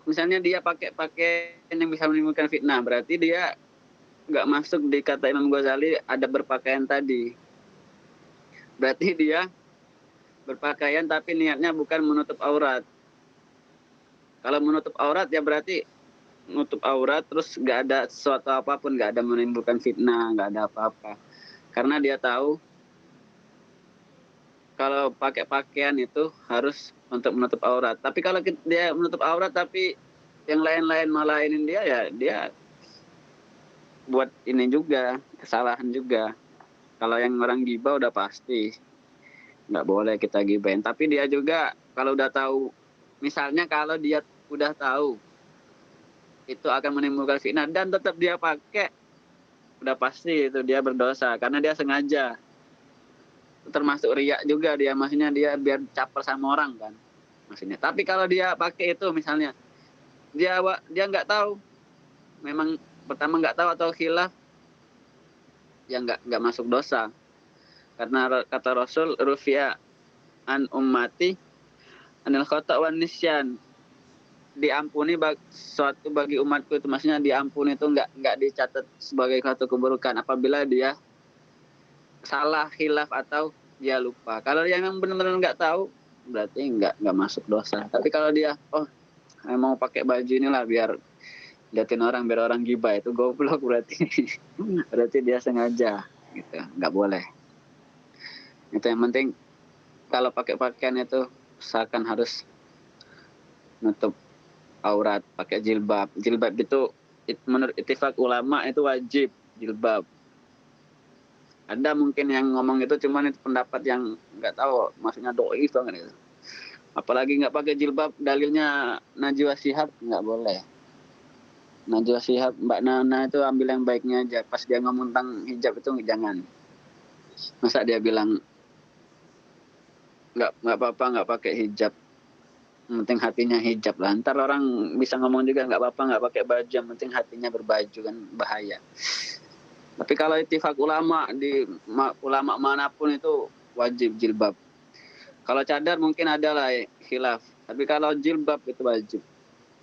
misalnya dia pakai pakaian yang bisa menimbulkan fitnah. Berarti dia nggak masuk di kata Imam Ghazali ada berpakaian tadi. Berarti dia berpakaian tapi niatnya bukan menutup aurat. Kalau menutup aurat ya berarti menutup aurat terus nggak ada sesuatu apapun, nggak ada menimbulkan fitnah, nggak ada apa-apa. Karena dia tahu kalau pakai pakaian itu harus untuk menutup aurat. Tapi kalau dia menutup aurat tapi yang lain-lain malainin dia ya dia buat ini juga kesalahan juga. Kalau yang orang gibah udah pasti nggak boleh kita gibahin. Tapi dia juga kalau udah tahu, misalnya kalau dia udah tahu itu akan menimbulkan fitnah dan tetap dia pakai, udah pasti itu dia berdosa karena dia sengaja. Termasuk riak juga dia, maksudnya dia biar caper sama orang kan maksudnya. Tapi kalau dia pakai itu misalnya dia nggak tahu, memang pertama nggak tahu atau khilaf, ya nggak masuk dosa. Karena kata Rasul, rufi'a an ummati anil khata' wan nisyan, diampuni suatu bagi umatku itu, maksudnya diampuni itu nggak dicatat sebagai suatu keburukan apabila dia salah, khilaf atau dia lupa. Kalau dia memang benar-benar nggak tahu, berarti nggak masuk dosa. Tapi kalau dia mau pakai baju inilah biar liatin orang, biar orang gibah, itu goblok berarti. Berarti dia sengaja gitu, nggak boleh. Itu yang penting kalau pakai pakaian itu usahakan harus nutup aurat, pakai jilbab. Jilbab itu menurut ittifaq ulama itu wajib jilbab. Ada mungkin yang ngomong itu, cuman itu pendapat yang nggak tahu, maksudnya doif banget itu. Apalagi nggak pakai jilbab, dalilnya Najwa Shihab nggak boleh. Najwa Shihab, Mbak Nana itu ambil yang baiknya aja. Pas dia ngomong tentang hijab itu jangan. Masa dia bilang nggak apa-apa nggak pakai hijab, yang penting hatinya hijab lah. Ntar orang bisa ngomong juga nggak apa-apa nggak pakai baju, yang penting hatinya berbaju, kan bahaya. Tapi kalau ittifaq ulama, di ulama manapun itu wajib jilbab. Kalau cadar mungkin ada lah khilaf, tapi kalau jilbab itu wajib.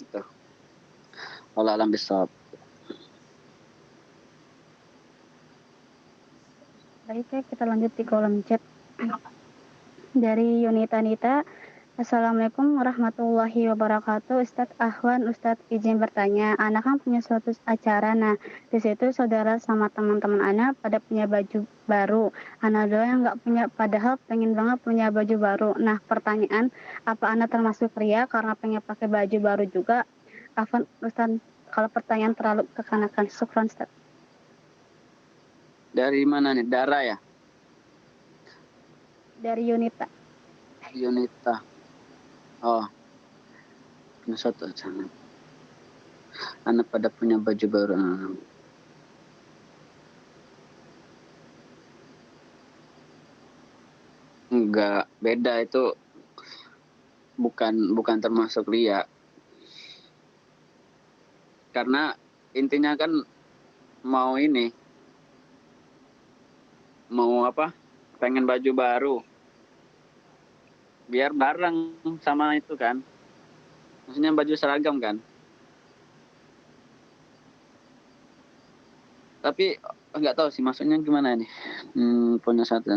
Gitu. Wallahu a'lam bishawab. Baik ya, kita lanjut di kolom chat. Dari Yunita Nita. Assalamualaikum warahmatullahi wabarakatuh. Ustadz Ahwan, Ustadz izin bertanya. Anak kan punya suatu acara. Nah, di situ saudara sama teman-teman anak pada punya baju baru. Anak doang yang nggak punya, padahal pengen banget punya baju baru. Nah, pertanyaan, apa anak termasuk ria karena pengen pakai baju baru juga? Afwan, Ustadz, kalau pertanyaan terlalu kekanakan. Syukran, Ustadz. Dari mana nih? Dara ya? Dari Yunita. Yunita. Oh, punya satu acara. Anak pada punya baju baru. Enggak, beda itu, bukan termasuk ria. Karena intinya kan mau apa? Pengen baju baru. Biar bareng sama itu kan. Maksudnya baju seragam kan. Tapi nggak tahu sih maksudnya gimana nih. Punya satu.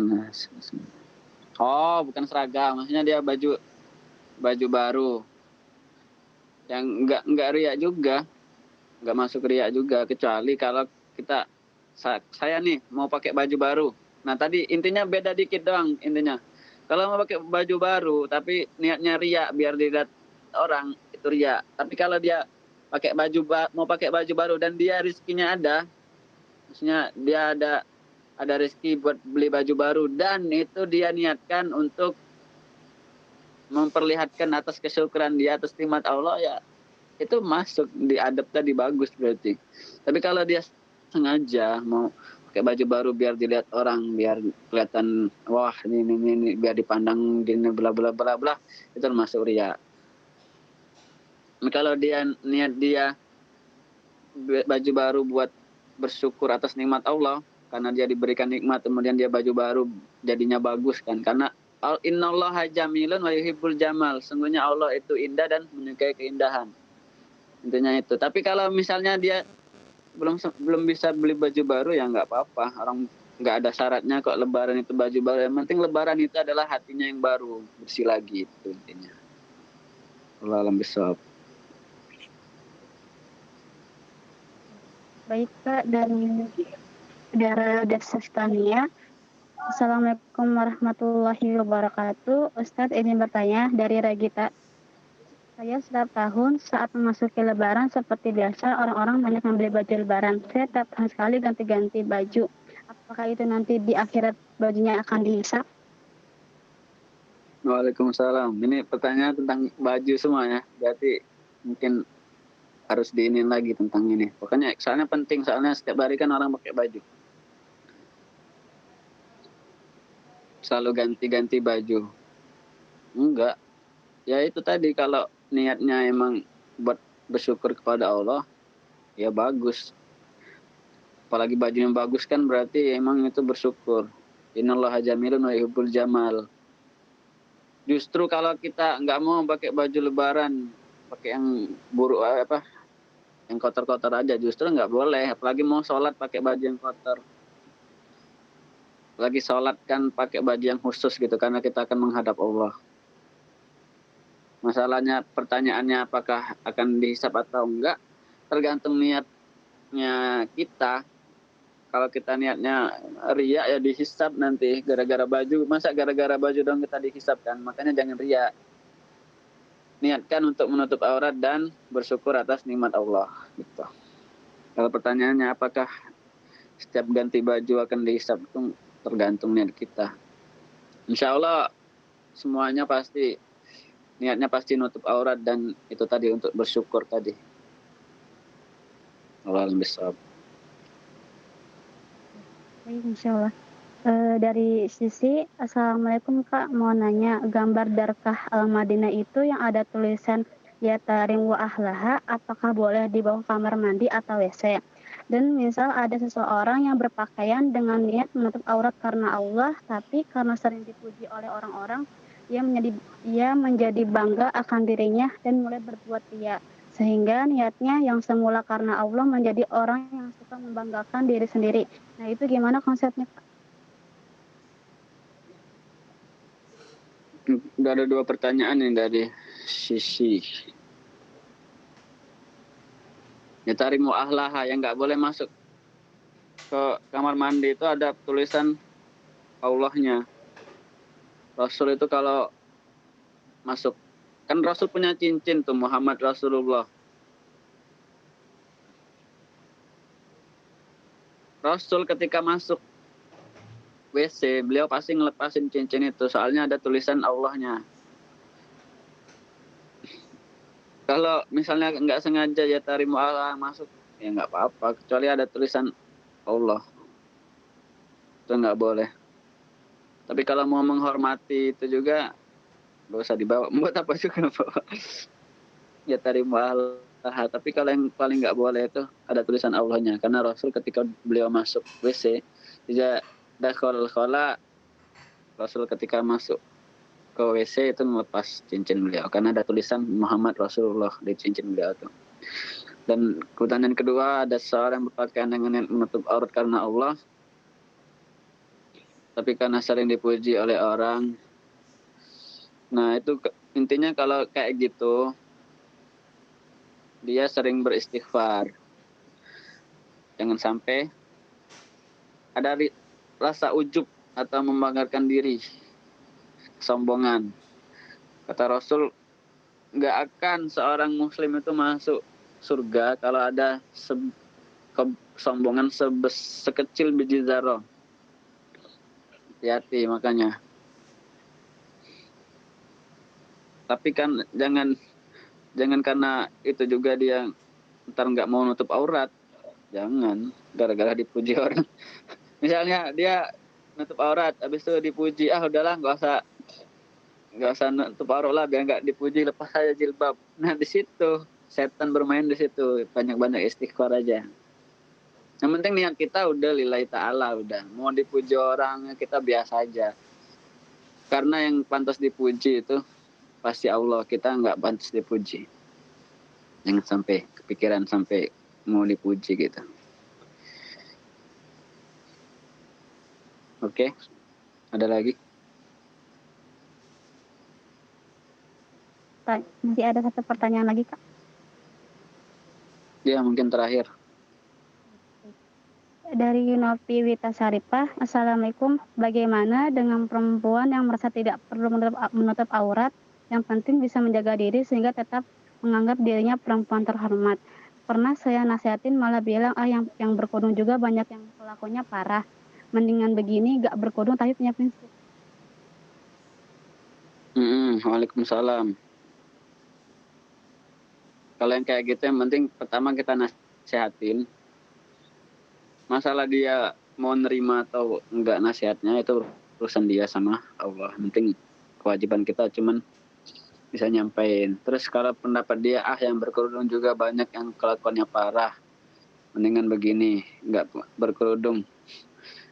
Oh, bukan seragam. Maksudnya dia baju baru. Yang nggak riak juga. Nggak masuk riak juga, kecuali kalau saya nih mau pakai baju baru. Nah, tadi intinya beda dikit doang intinya. Kalau mau pakai baju baru tapi niatnya riak biar dilihat orang, itu riak. Tapi kalau dia mau pakai baju baru dan dia rezekinya ada, maksudnya dia ada rezeki buat beli baju baru dan itu dia niatkan untuk memperlihatkan atas kesyukuran dia atas nikmat Allah, ya itu masuk diadab tadi, bagus berarti. Tapi kalau dia sengaja mau pakai baju baru biar dilihat orang, biar kelihatan wah ini biar dipandang gini bla bla bla bla, itu termasuk ria. Kalau dia niat dia baju baru buat bersyukur atas nikmat Allah, karena dia diberikan nikmat kemudian dia baju baru jadinya bagus kan, karena innallaha jamilun wa yuhibbul jamal, sungguhnya Allah itu indah dan menyukai keindahan. Intinya itu. Tapi kalau misalnya dia belum bisa beli baju baru, ya nggak apa-apa. Orang nggak ada syaratnya kok lebaran itu baju baru. Yang penting lebaran itu adalah hatinya yang baru, bersih lagi, itu intinya. Allah alam bisawab. Baik, Kak, dari Dara Desastania. Assalamualaikum warahmatullahi wabarakatuh. Ustadz izin bertanya dari Regita. Saya setiap tahun saat memasuki lebaran seperti biasa orang-orang banyak membeli baju lebaran. Saya tiap tahun sekali ganti-ganti baju. Apakah itu nanti di akhirat bajunya akan dihisap? Waalaikumsalam. Ini pertanyaan tentang baju semuanya. Berarti mungkin harus diinin lagi tentang ini. Pokoknya soalnya penting, soalnya setiap hari kan orang pakai baju. Selalu ganti-ganti baju. Enggak. Ya itu tadi, kalau niatnya emang buat bersyukur kepada Allah, ya bagus. Apalagi baju yang bagus kan berarti emang itu bersyukur. Innallaha jamilun wa yuhibbul jamal. Justru kalau kita nggak mau pakai baju lebaran, pakai yang buruk yang kotor-kotor aja, justru nggak boleh. Apalagi mau sholat pakai baju yang kotor. Apalagi sholat kan pakai baju yang khusus gitu, karena kita akan menghadap Allah. Masalahnya, pertanyaannya apakah akan dihisap atau enggak, tergantung niatnya kita. Kalau kita niatnya riya, ya dihisap nanti gara-gara baju. Masa gara-gara baju dong kita dihisapkan? Makanya jangan riya. Niatkan untuk menutup aurat dan bersyukur atas nikmat Allah. Gitu. Kalau pertanyaannya apakah setiap ganti baju akan dihisap, itu tergantung niat kita. Insya Allah semuanya pasti niatnya pasti nutup aurat dan itu tadi untuk bersyukur tadi. Allah alam bisawab. Baik, insya Allah. Dari sisi, Assalamualaikum Kak, mau nanya, gambar Darkah Al-Madinah itu yang ada tulisan ya tarim wa ahlaha, apakah boleh dibawa kamar mandi atau WC? Dan misal ada seseorang yang berpakaian dengan niat menutup aurat karena Allah, tapi karena sering dipuji oleh orang-orang, ia menjadi bangga akan dirinya dan mulai berbuat riya. Sehingga niatnya yang semula karena Allah menjadi orang yang suka membanggakan diri sendiri. Nah, itu gimana konsepnya, Kak? Udah ada 2 pertanyaan nih dari Sisi. Ya tarimu ahlaha, yang nggak boleh masuk ke kamar mandi itu ada tulisan Allahnya. Rasul itu kalau masuk, kan Rasul punya cincin tuh, Muhammad Rasulullah. Rasul ketika masuk WC, beliau pasti ngelepasin cincin itu, soalnya ada tulisan Allahnya. Kalau misalnya nggak sengaja ya tarimu Allah masuk, ya nggak apa-apa, kecuali ada tulisan Allah. Itu nggak boleh. Tapi kalau mau menghormati itu juga, nggak usah dibawa. Buat apa juga bawa? Ya tarimu Allah. Tapi kalau yang paling nggak boleh itu ada tulisan Allahnya. Karena Rasul ketika beliau masuk WC, dia dakhol khola, Rasul ketika masuk ke WC itu melepas cincin beliau karena ada tulisan Muhammad Rasulullah di cincin beliau itu. Dan pertanyaan kedua, ada seorang berpakaian dengan menutup aurat karena Allah, tapi karena sering dipuji oleh orang. Nah itu intinya kalau kayak gitu, dia sering beristighfar. Jangan sampai ada rasa ujub atau membanggakan diri, kesombongan. Kata Rasul, nggak akan seorang muslim itu masuk surga kalau ada kesombongan sekecil biji zarah. Hati-hati makanya. Tapi kan jangan karena itu juga dia ntar nggak mau nutup aurat. Jangan gara-gara dipuji orang. Misalnya dia nutup aurat, habis itu dipuji, udahlah nggak usah nutup aurat lah, biar nggak dipuji, lepas aja jilbab. Nah di situ setan bermain, di situ banyak-banyak istighfar aja. Yang penting niat kita udah lillahi ta'ala, udah mau dipuji orang kita biasa aja. Karena yang pantas dipuji itu pasti Allah, kita nggak pantas dipuji. Jangan sampai kepikiran sampai mau dipuji gitu. Oke, ada lagi? Masih ada 1 pertanyaan lagi, Kak. Ya, mungkin terakhir. Dari Novi Wita Saripah, Assalamualaikum. Bagaimana dengan perempuan yang merasa tidak perlu menutup aurat, yang penting bisa menjaga diri sehingga tetap menganggap dirinya perempuan terhormat? Pernah saya nasihatin malah bilang, yang berkerudung juga banyak yang pelakunya parah. Mendingan begini, gak berkerudung tapi punya prinsip. Waalaikumsalam. Kalau yang kayak gitu, yang penting pertama kita nasihatin. Masalah dia mau nerima atau enggak nasihatnya itu urusan dia sama Allah. Penting kewajiban kita cuman bisa nyampein. Terus kalau pendapat dia, yang berkerudung juga banyak yang kelakuannya parah, mendingan begini, enggak berkerudung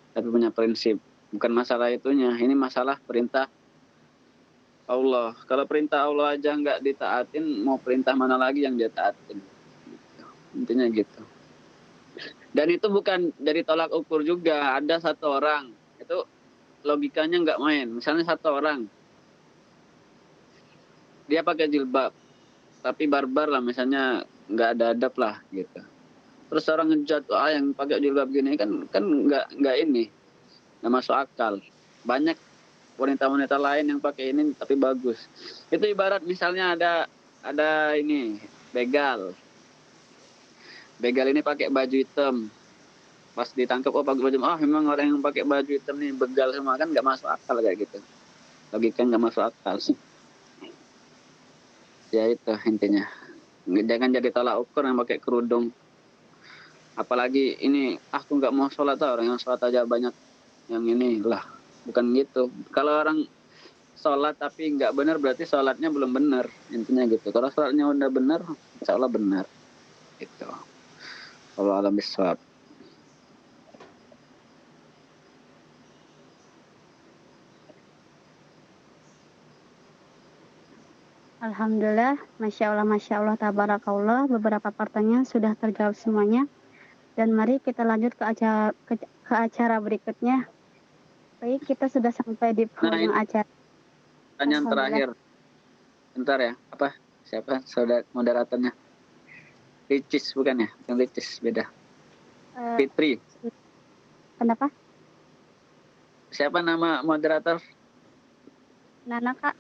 tapi punya prinsip. Bukan masalah itunya, ini masalah perintah Allah. Kalau perintah Allah aja enggak ditaatin, mau perintah mana lagi yang dia taatin? Intinya gitu. Dan itu bukan dari tolak ukur juga. Ada 1 orang, itu logikanya nggak main. Misalnya 1 orang, dia pakai jilbab, tapi barbar lah, misalnya nggak ada adab lah gitu. Terus orang ngejat, yang pakai jilbab gini kan nggak ini, nggak masuk akal. Banyak wanita-wanita lain yang pakai ini tapi bagus. Itu ibarat misalnya ada ini begal. Begal ini pakai baju hitam. Pas ditangkap, pakai baju, memang orang yang pakai baju hitam nih begal semua, kan nggak masuk akal kayak gitu. Logika nggak masuk akal sih. Ya itu intinya. Jangan jadi tolak ukur yang pakai kerudung. Apalagi ini, aku nggak mau sholat, orang yang sholat aja banyak yang ini lah. Bukan gitu. Kalau orang sholat tapi nggak benar, berarti sholatnya belum benar. Intinya gitu. Kalau sholatnya udah benar, insya Allah benar. Gitu. Allah alam bisawab. Alhamdulillah, Masya Allah, Tabarakallah. Beberapa pertanyaan sudah terjawab semuanya. Dan mari kita lanjut ke acara berikutnya. Baik, kita sudah sampai di penghujung acara. pertanyaan Alhamdulillah. terakhir. Bentar ya, apa? Siapa saudara moderatornya? Ricis bukan ya? Bukan Ricis, beda. Eh, Fitri. Kenapa? Siapa nama moderator? Nana, Kak.